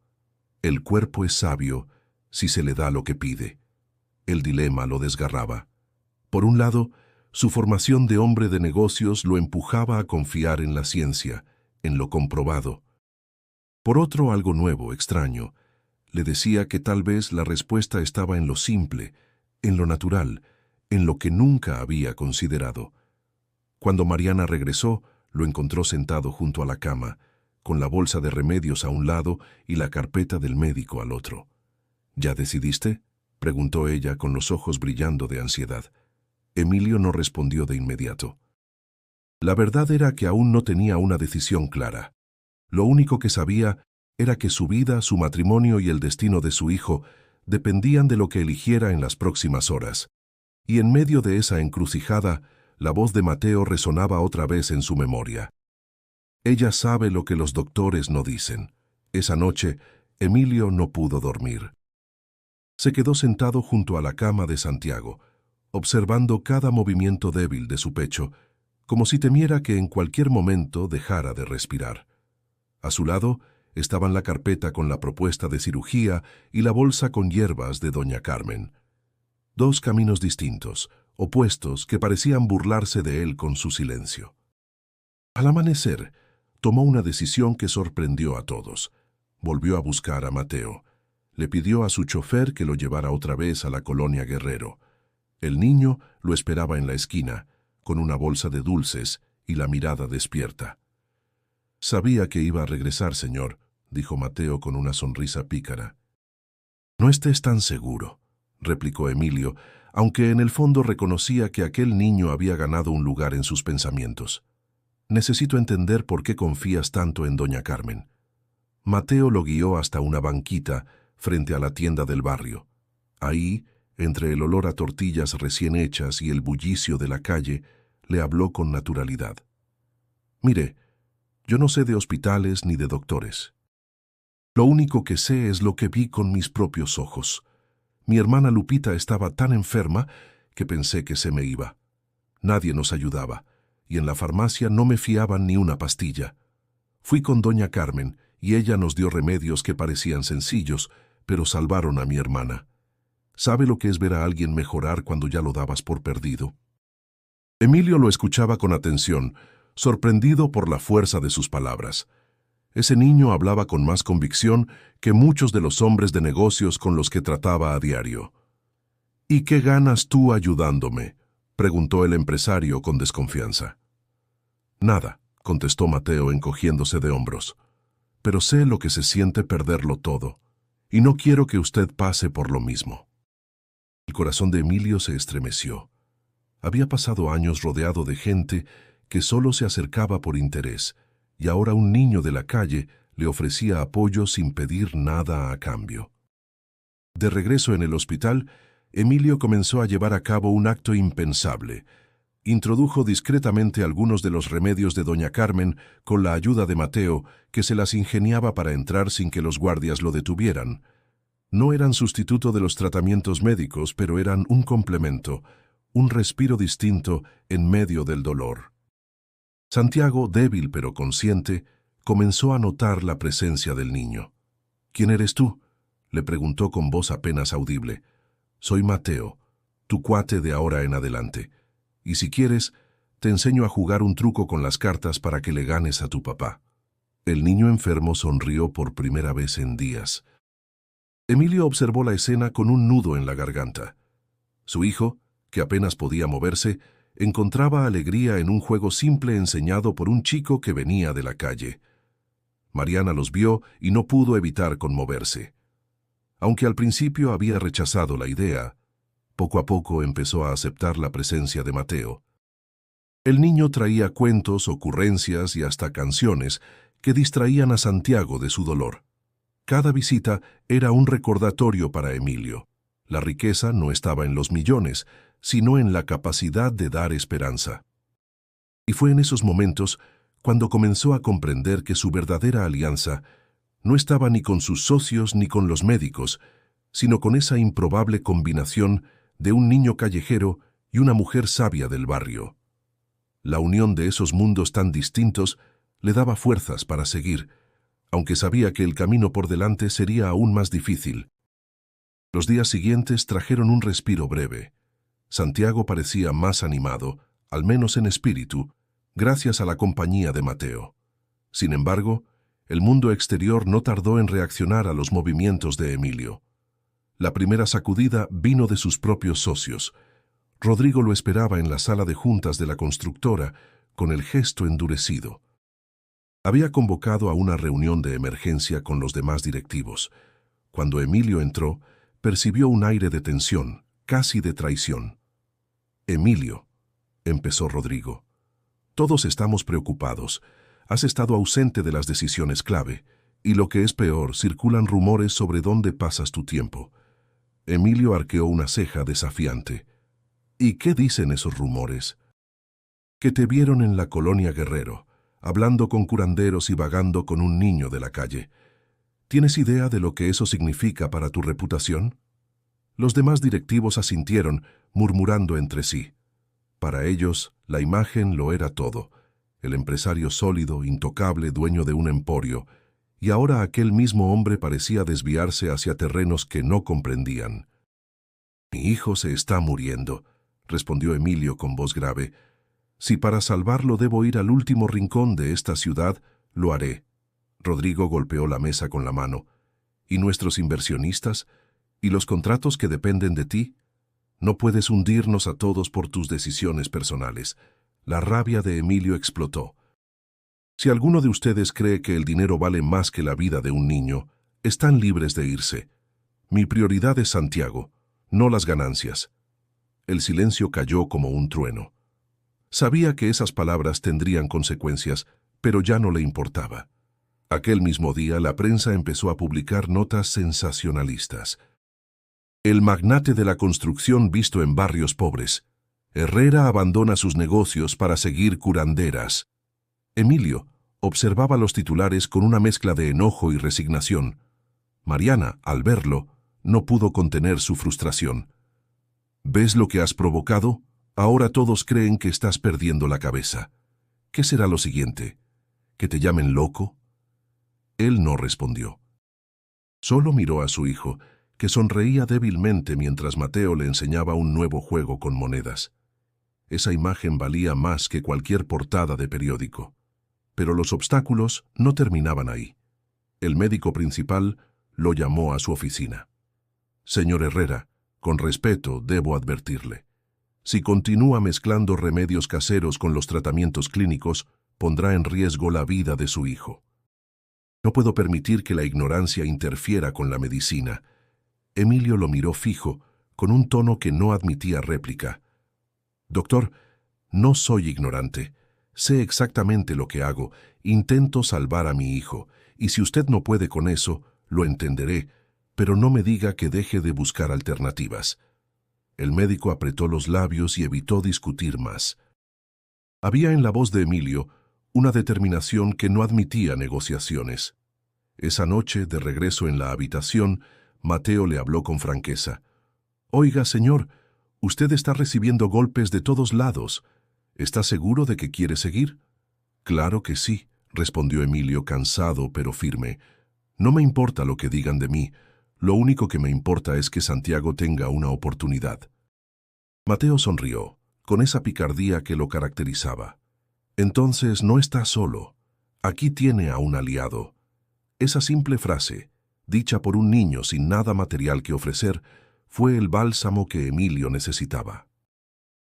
El cuerpo es sabio si se le da lo que pide. El dilema lo desgarraba. Por un lado, su formación de hombre de negocios lo empujaba a confiar en la ciencia, en lo comprobado. Por otro, algo nuevo, extraño, le decía que tal vez la respuesta estaba en lo simple, en lo natural, en lo que nunca había considerado. Cuando Mariana regresó, lo encontró sentado junto a la cama, con la bolsa de remedios a un lado y la carpeta del médico al otro. ¿Ya decidiste?, preguntó ella con los ojos brillando de ansiedad. Emilio no respondió de inmediato. La verdad era que aún no tenía una decisión clara. Lo único que sabía era que su vida, su matrimonio y el destino de su hijo dependían de lo que eligiera en las próximas horas. Y en medio de esa encrucijada, la voz de Mateo resonaba otra vez en su memoria. Ella sabe lo que los doctores no dicen. Esa noche, Emilio no pudo dormir. Se quedó sentado junto a la cama de Santiago, observando cada movimiento débil de su pecho, como si temiera que en cualquier momento dejara de respirar. A su lado estaban la carpeta con la propuesta de cirugía y la bolsa con hierbas de doña Carmen. Dos caminos distintos, opuestos, que parecían burlarse de él con su silencio. Al amanecer, tomó una decisión que sorprendió a todos. Volvió a buscar a Mateo. Le pidió a su chofer que lo llevara otra vez a la colonia Guerrero. El niño lo esperaba en la esquina, con una bolsa de dulces y la mirada despierta. «Sabía que iba a regresar, señor», dijo Mateo con una sonrisa pícara. «No estés tan seguro», replicó Emilio, aunque en el fondo reconocía que aquel niño había ganado un lugar en sus pensamientos. «Necesito entender por qué confías tanto en doña Carmen». Mateo lo guió hasta una banquita frente a la tienda del barrio. Ahí, entre el olor a tortillas recién hechas y el bullicio de la calle, le habló con naturalidad. «Mire, yo no sé de hospitales ni de doctores. Lo único que sé es lo que vi con mis propios ojos. Mi hermana Lupita estaba tan enferma que pensé que se me iba. Nadie nos ayudaba, y en la farmacia no me fiaban ni una pastilla. Fui con doña Carmen, y ella nos dio remedios que parecían sencillos, pero salvaron a mi hermana. ¿Sabe lo que es ver a alguien mejorar cuando ya lo dabas por perdido?» Emilio lo escuchaba con atención, sorprendido por la fuerza de sus palabras. Ese niño hablaba con más convicción que muchos de los hombres de negocios con los que trataba a diario. «¿Y qué ganas tú ayudándome?», preguntó el empresario con desconfianza. «Nada», contestó Mateo encogiéndose de hombros. «Pero sé lo que se siente perderlo todo, y no quiero que usted pase por lo mismo». El corazón de Emilio se estremeció. Había pasado años rodeado de gente que solo se acercaba por interés, y ahora un niño de la calle le ofrecía apoyo sin pedir nada a cambio. De regreso en el hospital, Emilio comenzó a llevar a cabo un acto impensable. Introdujo discretamente algunos de los remedios de doña Carmen con la ayuda de Mateo, que se las ingeniaba para entrar sin que los guardias lo detuvieran. No eran sustituto de los tratamientos médicos, pero eran un complemento, un respiro distinto en medio del dolor. Santiago, débil pero consciente, comenzó a notar la presencia del niño. «¿Quién eres tú?», le preguntó con voz apenas audible. «Soy Mateo, tu cuate de ahora en adelante. Y si quieres, te enseño a jugar un truco con las cartas para que le ganes a tu papá». El niño enfermo sonrió por primera vez en días. Emilio observó la escena con un nudo en la garganta. Su hijo, que apenas podía moverse, encontraba alegría en un juego simple enseñado por un chico que venía de la calle. Mariana los vio y no pudo evitar conmoverse. Aunque al principio había rechazado la idea, poco a poco empezó a aceptar la presencia de Mateo. El niño traía cuentos, ocurrencias y hasta canciones que distraían a Santiago de su dolor. Cada visita era un recordatorio para Emilio. La riqueza no estaba en los millones, sino en la capacidad de dar esperanza. Y fue en esos momentos cuando comenzó a comprender que su verdadera alianza no estaba ni con sus socios ni con los médicos, sino con esa improbable combinación de un niño callejero y una mujer sabia del barrio. La unión de esos mundos tan distintos le daba fuerzas para seguir, aunque sabía que el camino por delante sería aún más difícil. Los días siguientes trajeron un respiro breve. Santiago parecía más animado, al menos en espíritu, gracias a la compañía de Mateo. Sin embargo, el mundo exterior no tardó en reaccionar a los movimientos de Emilio. La primera sacudida vino de sus propios socios. Rodrigo lo esperaba en la sala de juntas de la constructora, con el gesto endurecido. Había convocado a una reunión de emergencia con los demás directivos. Cuando Emilio entró, percibió un aire de tensión, casi de traición. «Emilio», empezó Rodrigo, «todos estamos preocupados. Has estado ausente de las decisiones clave, y lo que es peor, circulan rumores sobre dónde pasas tu tiempo». Emilio arqueó una ceja desafiante. «¿Y qué dicen esos rumores?» «Que te vieron en la colonia Guerrero, hablando con curanderos y vagando con un niño de la calle. ¿Tienes idea de lo que eso significa para tu reputación?» Los demás directivos asintieron, murmurando entre sí. Para ellos, la imagen lo era todo. El empresario sólido, intocable, dueño de un emporio, y ahora aquel mismo hombre parecía desviarse hacia terrenos que no comprendían. «Mi hijo se está muriendo», respondió Emilio con voz grave. «Si para salvarlo debo ir al último rincón de esta ciudad, lo haré». Rodrigo golpeó la mesa con la mano. «¿Y nuestros inversionistas? ¿Y los contratos que dependen de ti? No puedes hundirnos a todos por tus decisiones personales». La rabia de Emilio explotó. «Si alguno de ustedes cree que el dinero vale más que la vida de un niño, están libres de irse. Mi prioridad es Santiago, no las ganancias». El silencio cayó como un trueno. Sabía que esas palabras tendrían consecuencias, pero ya no le importaba. Aquel mismo día la prensa empezó a publicar notas sensacionalistas. «El magnate de la construcción visto en barrios pobres. Herrera abandona sus negocios para seguir curanderas». Emilio observaba los titulares con una mezcla de enojo y resignación. Mariana, al verlo, no pudo contener su frustración. «¿Ves lo que has provocado? Ahora todos creen que estás perdiendo la cabeza. ¿Qué será lo siguiente? ¿Que te llamen loco?» Él no respondió. Solo miró a su hijo, que sonreía débilmente mientras Mateo le enseñaba un nuevo juego con monedas. Esa imagen valía más que cualquier portada de periódico. Pero los obstáculos no terminaban ahí. El médico principal lo llamó a su oficina. «Señor Herrera, con respeto debo advertirle. Si continúa mezclando remedios caseros con los tratamientos clínicos, pondrá en riesgo la vida de su hijo. No puedo permitir que la ignorancia interfiera con la medicina». Emilio lo miró fijo, con un tono que no admitía réplica. «Doctor, no soy ignorante. Sé exactamente lo que hago. Intento salvar a mi hijo, y si usted no puede con eso, lo entenderé, pero no me diga que deje de buscar alternativas». El médico apretó los labios y evitó discutir más. Había en la voz de Emilio una determinación que no admitía negociaciones. Esa noche, de regreso en la habitación, Mateo le habló con franqueza. «Oiga, señor, usted está recibiendo golpes de todos lados. ¿Está seguro de que quiere seguir?» «Claro que sí», respondió Emilio, cansado pero firme. «No me importa lo que digan de mí. Lo único que me importa es que Santiago tenga una oportunidad». Mateo sonrió, con esa picardía que lo caracterizaba. «Entonces no está solo. Aquí tiene a un aliado». Esa simple frase, dicha por un niño sin nada material que ofrecer, fue el bálsamo que Emilio necesitaba.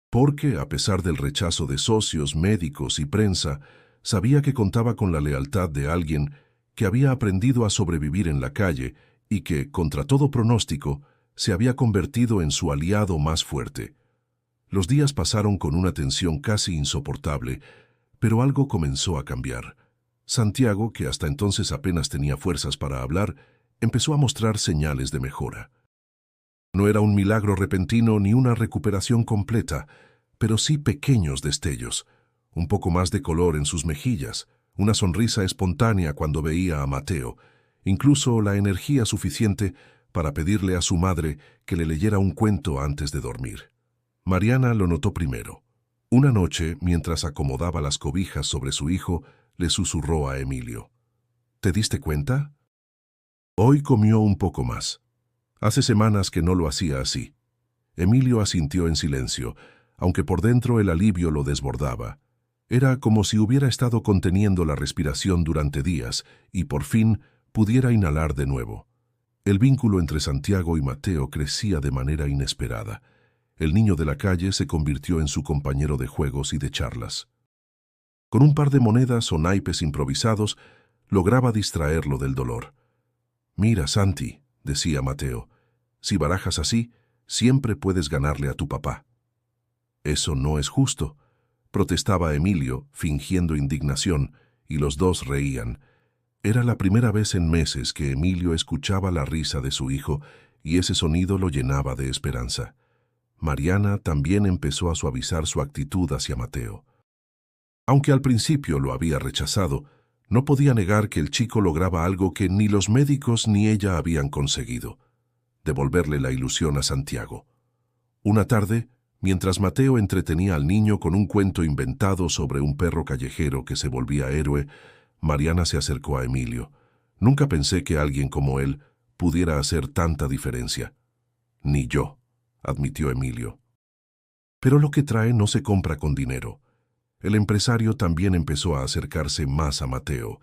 Porque, a pesar del rechazo de socios, médicos y prensa, sabía que contaba con la lealtad de alguien que había aprendido a sobrevivir en la calle y que, contra todo pronóstico, se había convertido en su aliado más fuerte. Los días pasaron con una tensión casi insoportable, pero algo comenzó a cambiar. Santiago, que hasta entonces apenas tenía fuerzas para hablar, empezó a mostrar señales de mejora. No era un milagro repentino ni una recuperación completa, pero sí pequeños destellos, un poco más de color en sus mejillas, una sonrisa espontánea cuando veía a Mateo, incluso la energía suficiente para pedirle a su madre que le leyera un cuento antes de dormir. Mariana lo notó primero. Una noche, mientras acomodaba las cobijas sobre su hijo, le susurró a Emilio: ¿Te diste cuenta? Hoy comió un poco más. Hace semanas que no lo hacía así. Emilio asintió en silencio, aunque por dentro el alivio lo desbordaba. Era como si hubiera estado conteniendo la respiración durante días y por fin pudiera inhalar de nuevo. El vínculo entre Santiago y Mateo crecía de manera inesperada. El niño de la calle se convirtió en su compañero de juegos y de charlas. Con un par de monedas o naipes improvisados, lograba distraerlo del dolor. «Mira, Santi», decía Mateo, «si barajas así, siempre puedes ganarle a tu papá». «Eso no es justo», protestaba Emilio, fingiendo indignación, y los dos reían. Era la primera vez en meses que Emilio escuchaba la risa de su hijo, y ese sonido lo llenaba de esperanza. Mariana también empezó a suavizar su actitud hacia Mateo. Aunque al principio lo había rechazado, no podía negar que el chico lograba algo que ni los médicos ni ella habían conseguido: devolverle la ilusión a Santiago. Una tarde, mientras Mateo entretenía al niño con un cuento inventado sobre un perro callejero que se volvía héroe, Mariana se acercó a Emilio. «Nunca pensé que alguien como él pudiera hacer tanta diferencia». «Ni yo», admitió Emilio. Pero lo que trae no se compra con dinero. El empresario también empezó a acercarse más a Mateo.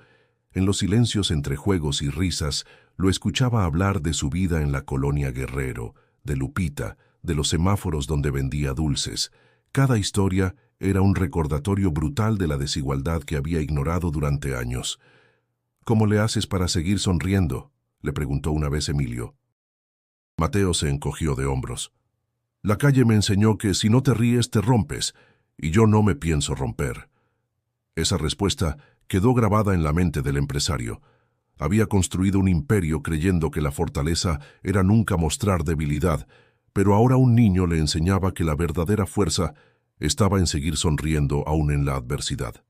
En los silencios entre juegos y risas, lo escuchaba hablar de su vida en la colonia Guerrero, de Lupita, de los semáforos donde vendía dulces. Cada historia era un recordatorio brutal de la desigualdad que había ignorado durante años. «¿Cómo le haces para seguir sonriendo?», le preguntó una vez Emilio. Mateo se encogió de hombros. «La calle me enseñó que si no te ríes te rompes, y yo no me pienso romper». Esa respuesta quedó grabada en la mente del empresario. Había construido un imperio creyendo que la fortaleza era nunca mostrar debilidad, pero ahora un niño le enseñaba que la verdadera fuerza estaba en seguir sonriendo aún en la adversidad.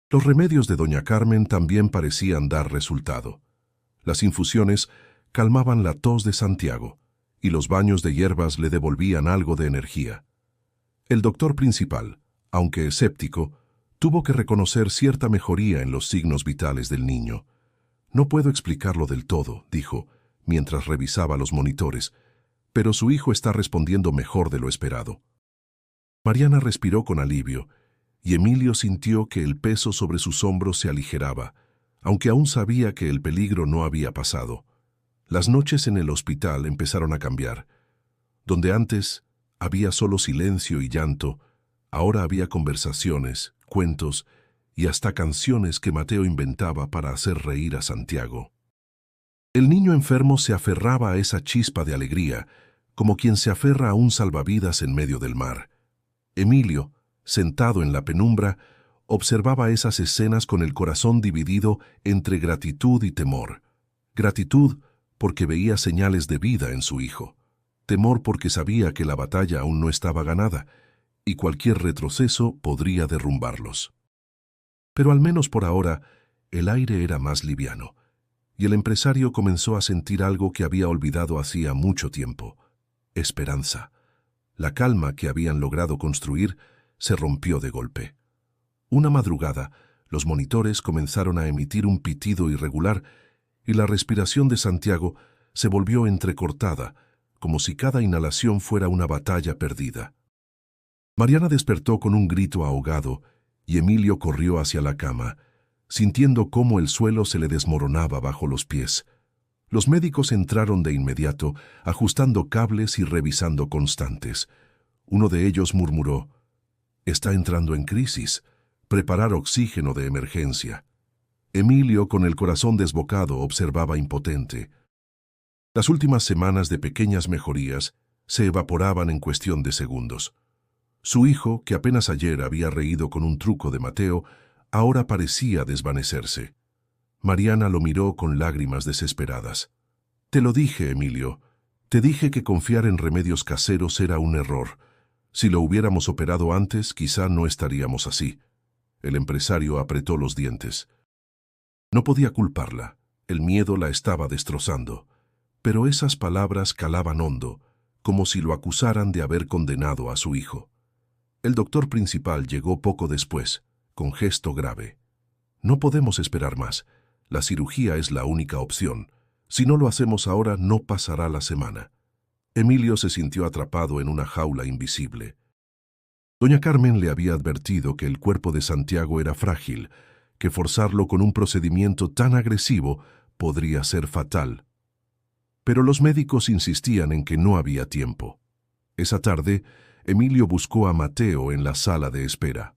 Los remedios de doña Carmen también parecían dar resultado. Las infusiones calmaban la tos de Santiago, y los baños de hierbas le devolvían algo de energía. El doctor principal, aunque escéptico, tuvo que reconocer cierta mejoría en los signos vitales del niño. «No puedo explicarlo del todo», dijo, mientras revisaba los monitores, «pero su hijo está respondiendo mejor de lo esperado». Mariana respiró con alivio, y Emilio sintió que el peso sobre sus hombros se aligeraba, aunque aún sabía que el peligro no había pasado. Las noches en el hospital empezaron a cambiar. Donde antes había solo silencio y llanto, ahora había conversaciones, cuentos y hasta canciones que Mateo inventaba para hacer reír a Santiago. El niño enfermo se aferraba a esa chispa de alegría, como quien se aferra a un salvavidas en medio del mar. Emilio, sentado en la penumbra, observaba esas escenas con el corazón dividido entre gratitud y temor. Gratitud porque veía señales de vida en su hijo. Temor porque sabía que la batalla aún no estaba ganada, y cualquier retroceso podría derrumbarlos. Pero al menos por ahora, el aire era más liviano, y el empresario comenzó a sentir algo que había olvidado hacía mucho tiempo: esperanza. La calma que habían logrado construir se rompió de golpe. Una madrugada, los monitores comenzaron a emitir un pitido irregular y la respiración de Santiago se volvió entrecortada, como si cada inhalación fuera una batalla perdida. Mariana despertó con un grito ahogado y Emilio corrió hacia la cama, sintiendo cómo el suelo se le desmoronaba bajo los pies. Los médicos entraron de inmediato, ajustando cables y revisando constantes. Uno de ellos murmuró: «Está entrando en crisis. Preparar oxígeno de emergencia». Emilio, con el corazón desbocado, observaba impotente. Las últimas semanas de pequeñas mejorías se evaporaban en cuestión de segundos. Su hijo, que apenas ayer había reído con un truco de Mateo, ahora parecía desvanecerse. Mariana lo miró con lágrimas desesperadas. «Te lo dije, Emilio. Te dije que confiar en remedios caseros era un error. Si lo hubiéramos operado antes, quizá no estaríamos así». El empresario apretó los dientes. No podía culparla. El miedo la estaba destrozando. Pero esas palabras calaban hondo, como si lo acusaran de haber condenado a su hijo. El doctor principal llegó poco después, con gesto grave. No podemos esperar más. La cirugía es la única opción. Si no lo hacemos ahora, no pasará la semana. Emilio se sintió atrapado en una jaula invisible. Doña Carmen le había advertido que el cuerpo de Santiago era frágil, que forzarlo con un procedimiento tan agresivo podría ser fatal. Pero los médicos insistían en que no había tiempo. Esa tarde, Emilio buscó a Mateo en la sala de espera.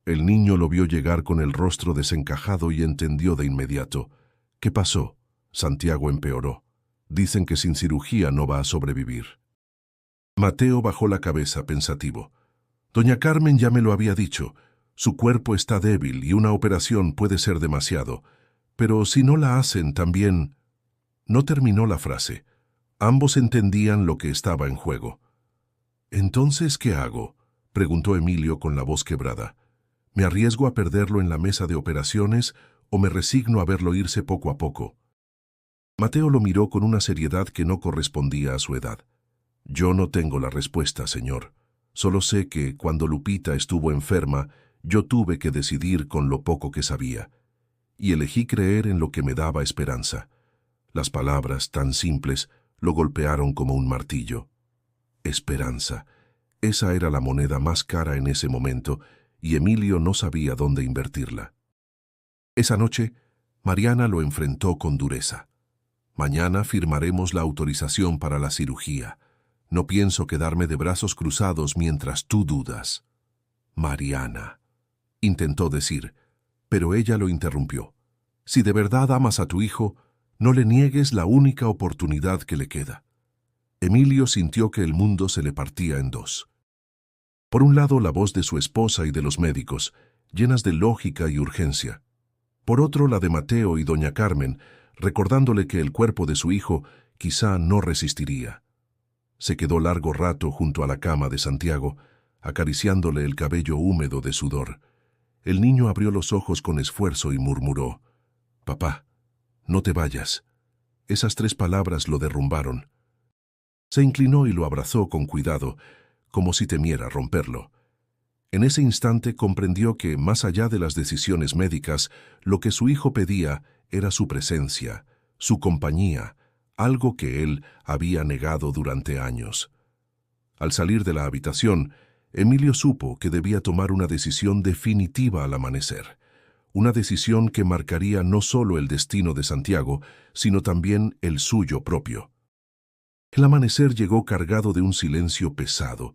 El niño lo vio llegar con el rostro desencajado y entendió de inmediato. ¿Qué pasó? Santiago empeoró. Dicen que sin cirugía no va a sobrevivir. Mateo bajó la cabeza pensativo. Doña Carmen ya me lo había dicho. Su cuerpo está débil y una operación puede ser demasiado. Pero si no la hacen, también... No terminó la frase. Ambos entendían lo que estaba en juego. «¿Entonces qué hago?», preguntó Emilio con la voz quebrada. «¿Me arriesgo a perderlo en la mesa de operaciones o me resigno a verlo irse poco a poco?». Mateo lo miró con una seriedad que no correspondía a su edad. «Yo no tengo la respuesta, señor. Solo sé que, cuando Lupita estuvo enferma, yo tuve que decidir con lo poco que sabía. Y elegí creer en lo que me daba esperanza». Las palabras, tan simples, lo golpearon como un martillo. Esperanza. Esa era la moneda más cara en ese momento, y Emilio no sabía dónde invertirla. Esa noche, Mariana lo enfrentó con dureza. «Mañana firmaremos la autorización para la cirugía. No pienso quedarme de brazos cruzados mientras tú dudas». «Mariana», intentó decir, pero ella lo interrumpió. «Si de verdad amas a tu hijo, no le niegues la única oportunidad que le queda». Emilio sintió que el mundo se le partía en dos. Por un lado, la voz de su esposa y de los médicos, llenas de lógica y urgencia. Por otro, la de Mateo y doña Carmen, recordándole que el cuerpo de su hijo quizá no resistiría. Se quedó largo rato junto a la cama de Santiago, acariciándole el cabello húmedo de sudor. El niño abrió los ojos con esfuerzo y murmuró: «Papá, no te vayas». Esas 3 palabras lo derrumbaron. Se inclinó y lo abrazó con cuidado, como si temiera romperlo. En ese instante comprendió que, más allá de las decisiones médicas, lo que su hijo pedía era su presencia, su compañía, algo que él había negado durante años. Al salir de la habitación, Emilio supo que debía tomar una decisión definitiva al amanecer. Una decisión que marcaría no solo el destino de Santiago, sino también el suyo propio. El amanecer llegó cargado de un silencio pesado,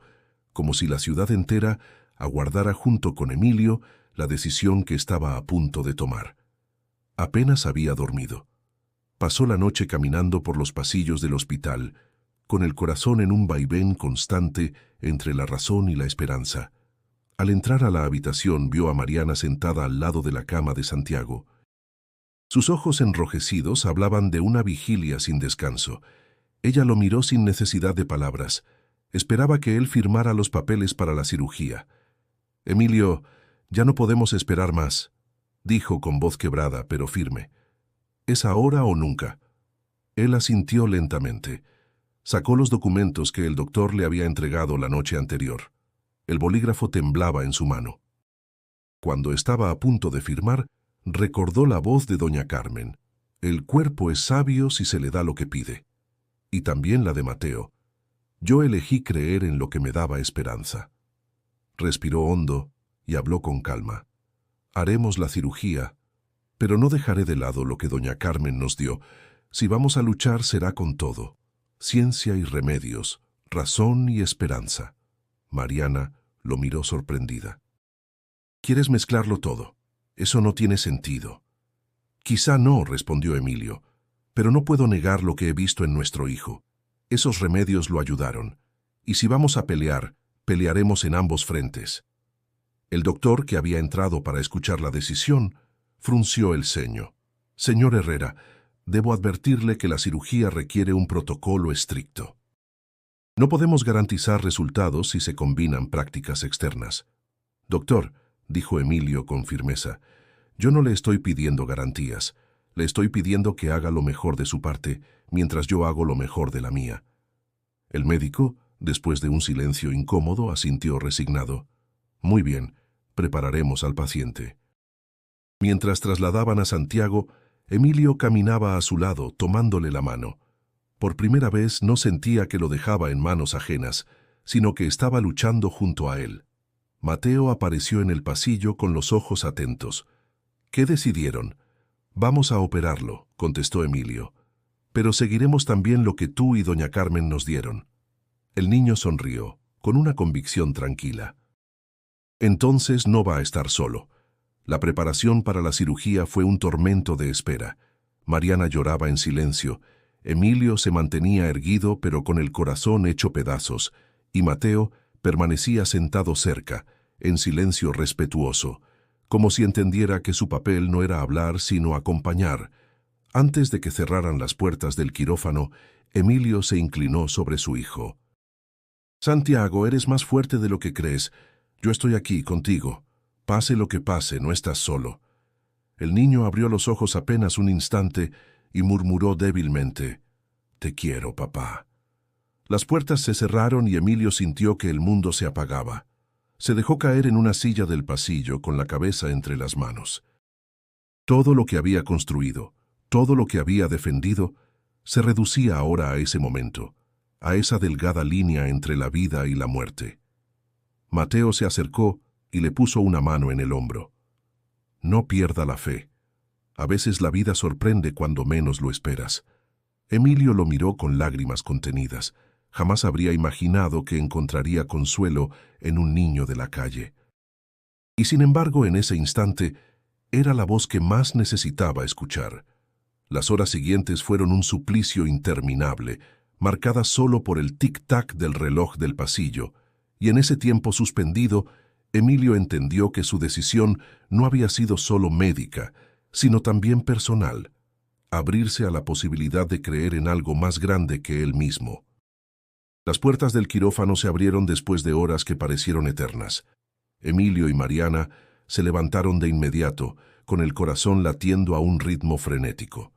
como si la ciudad entera aguardara junto con Emilio la decisión que estaba a punto de tomar. Apenas había dormido. Pasó la noche caminando por los pasillos del hospital, con el corazón en un vaivén constante entre la razón y la esperanza. Al entrar a la habitación vio a Mariana sentada al lado de la cama de Santiago. Sus ojos enrojecidos hablaban de una vigilia sin descanso. Ella lo miró sin necesidad de palabras. Esperaba que él firmara los papeles para la cirugía. «Emilio, ya no podemos esperar más», dijo con voz quebrada pero firme. «¿Es ahora o nunca?». Él asintió lentamente. Sacó los documentos que el doctor le había entregado la noche anterior. El bolígrafo temblaba en su mano. Cuando estaba a punto de firmar, recordó la voz de doña Carmen. «El cuerpo es sabio si se le da lo que pide». Y también la de Mateo. «Yo elegí creer en lo que me daba esperanza». Respiró hondo y habló con calma. «Haremos la cirugía, pero no dejaré de lado lo que doña Carmen nos dio. Si vamos a luchar será con todo. Ciencia y remedios, razón y esperanza». Mariana lo miró sorprendida. «¿Quieres mezclarlo todo? Eso no tiene sentido». «Quizá no», respondió Emilio, «pero no puedo negar lo que he visto en nuestro hijo. Esos remedios lo ayudaron. Y si vamos a pelear, pelearemos en ambos frentes». El doctor, que había entrado para escuchar la decisión, frunció el ceño. «Señor Herrera, debo advertirle que la cirugía requiere un protocolo estricto. No podemos garantizar resultados si se combinan prácticas externas». «Doctor, dijo Emilio con firmeza. Yo no le estoy pidiendo garantías. Le estoy pidiendo que haga lo mejor de su parte, mientras yo hago lo mejor de la mía. El médico, después de un silencio incómodo, asintió resignado. Muy bien, prepararemos al paciente. Mientras trasladaban a Santiago, Emilio caminaba a su lado, tomándole la mano. Por primera vez no sentía que lo dejaba en manos ajenas, sino que estaba luchando junto a él. Mateo apareció en el pasillo con los ojos atentos. ¿Qué decidieron? Vamos a operarlo, contestó Emilio. Pero seguiremos también lo que tú y doña Carmen nos dieron. El niño sonrió, con una convicción tranquila. Entonces no va a estar solo. La preparación para la cirugía fue un tormento de espera. Mariana lloraba en silencio. Emilio se mantenía erguido pero con el corazón hecho pedazos, y Mateo permanecía sentado cerca, en silencio respetuoso, como si entendiera que su papel no era hablar sino acompañar. Antes de que cerraran las puertas del quirófano, Emilio se inclinó sobre su hijo. «Santiago, eres más fuerte de lo que crees. Yo estoy aquí contigo. Pase lo que pase, no estás solo». El niño abrió los ojos apenas un instante y murmuró débilmente: «Te quiero, papá». Las puertas se cerraron y Emilio sintió que el mundo se apagaba. Se dejó caer en una silla del pasillo con la cabeza entre las manos. Todo lo que había construido, todo lo que había defendido, se reducía ahora a ese momento, a esa delgada línea entre la vida y la muerte. Mateo se acercó y le puso una mano en el hombro. «No pierda la fe. A veces la vida sorprende cuando menos lo esperas». Emilio lo miró con lágrimas contenidas. Jamás habría imaginado que encontraría consuelo en un niño de la calle. Y sin embargo, en ese instante, era la voz que más necesitaba escuchar. Las horas siguientes fueron un suplicio interminable, marcadas solo por el tic-tac del reloj del pasillo, y en ese tiempo suspendido, Emilio entendió que su decisión no había sido solo médica, sino también personal: abrirse a la posibilidad de creer en algo más grande que él mismo. Las puertas del quirófano se abrieron después de horas que parecieron eternas. Emilio y Mariana se levantaron de inmediato, con el corazón latiendo a un ritmo frenético.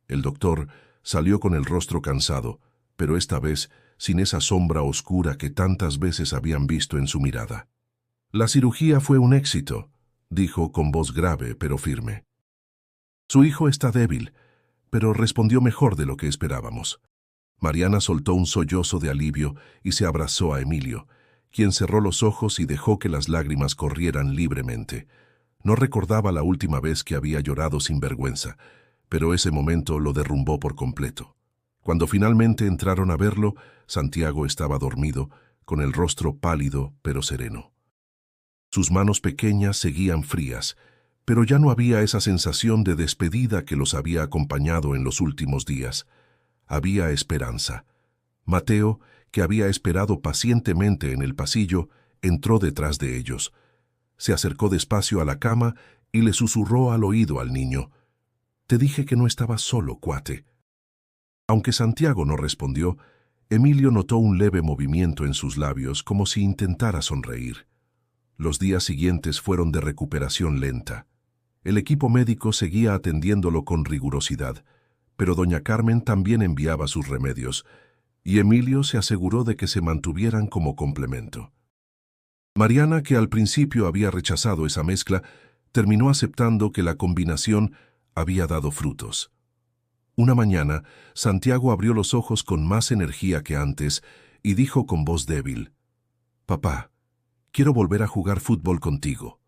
El doctor salió con el rostro cansado, pero esta vez sin esa sombra oscura que tantas veces habían visto en su mirada. «La cirugía fue un éxito», dijo con voz grave pero firme. «Su hijo está débil, pero respondió mejor de lo que esperábamos». Mariana soltó un sollozo de alivio y se abrazó a Emilio, quien cerró los ojos y dejó que las lágrimas corrieran libremente. No recordaba la última vez que había llorado sin vergüenza, pero ese momento lo derrumbó por completo. Cuando finalmente entraron a verlo, Santiago estaba dormido, con el rostro pálido pero sereno. Sus manos pequeñas seguían frías, pero ya no había esa sensación de despedida que los había acompañado en los últimos días. Había esperanza. Mateo, que había esperado pacientemente en el pasillo, entró detrás de ellos. Se acercó despacio a la cama y le susurró al oído al niño: «Te dije que no estabas solo, cuate». Aunque Santiago no respondió, Emilio notó un leve movimiento en sus labios, como si intentara sonreír. Los días siguientes fueron de recuperación lenta. El equipo médico seguía atendiéndolo con rigurosidad, pero doña Carmen también enviaba sus remedios, y Emilio se aseguró de que se mantuvieran como complemento. Mariana, que al principio había rechazado esa mezcla, terminó aceptando que la combinación había dado frutos. Una mañana, Santiago abrió los ojos con más energía que antes y dijo con voz débil: «Papá, quiero volver a jugar fútbol contigo».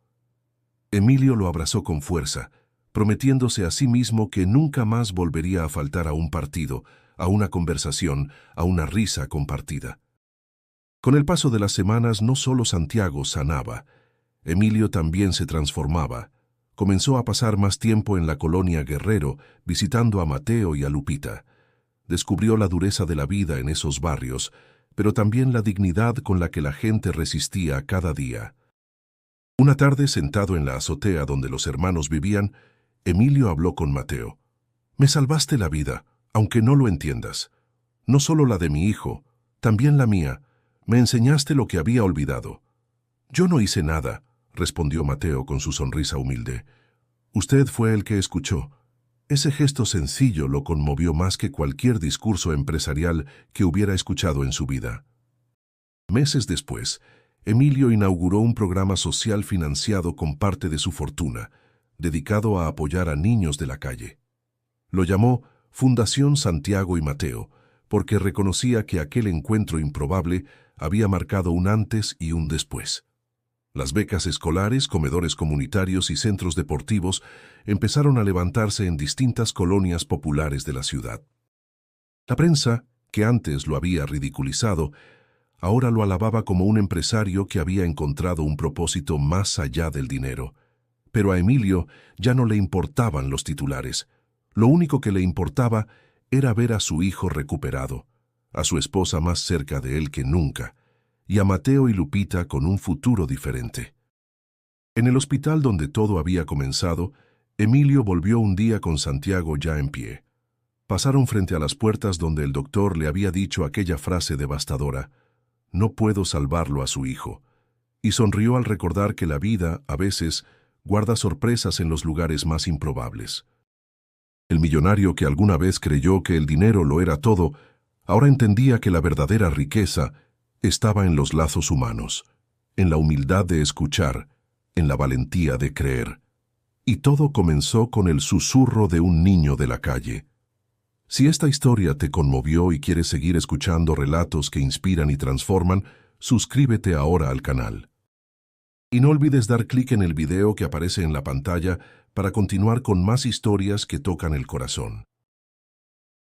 Emilio lo abrazó con fuerza, prometiéndose a sí mismo que nunca más volvería a faltar a un partido, a una conversación, a una risa compartida. Con el paso de las semanas, no solo Santiago sanaba, Emilio también se transformaba. Comenzó a pasar más tiempo en la colonia Guerrero, visitando a Mateo y a Lupita. Descubrió la dureza de la vida en esos barrios, pero también la dignidad con la que la gente resistía cada día. Una tarde, sentado en la azotea donde los hermanos vivían, Emilio habló con Mateo. «Me salvaste la vida, aunque no lo entiendas. No solo la de mi hijo, también la mía. Me enseñaste lo que había olvidado». «Yo no hice nada», respondió Mateo con su sonrisa humilde. Usted fue el que escuchó. Ese gesto sencillo lo conmovió más que cualquier discurso empresarial que hubiera escuchado en su vida. Meses después, Emilio inauguró un programa social financiado con parte de su fortuna, dedicado a apoyar a niños de la calle. Lo llamó Fundación Santiago y Mateo, porque reconocía que aquel encuentro improbable había marcado un antes y un después. Las becas escolares, comedores comunitarios y centros deportivos empezaron a levantarse en distintas colonias populares de la ciudad. La prensa, que antes lo había ridiculizado, ahora lo alababa como un empresario que había encontrado un propósito más allá del dinero. Pero a Emilio ya no le importaban los titulares. Lo único que le importaba era ver a su hijo recuperado, a su esposa más cerca de él que nunca, y a Mateo y Lupita con un futuro diferente. En el hospital donde todo había comenzado, Emilio volvió un día con Santiago ya en pie. Pasaron frente a las puertas donde el doctor le había dicho aquella frase devastadora: «No puedo salvarlo a su hijo», y sonrió al recordar que la vida, a veces, guarda sorpresas en los lugares más improbables. El millonario que alguna vez creyó que el dinero lo era todo, ahora entendía que la verdadera riqueza estaba en los lazos humanos, en la humildad de escuchar, en la valentía de creer. Y todo comenzó con el susurro de un niño de la calle. Si esta historia te conmovió y quieres seguir escuchando relatos que inspiran y transforman, suscríbete ahora al canal. Y no olvides dar clic en el video que aparece en la pantalla para continuar con más historias que tocan el corazón.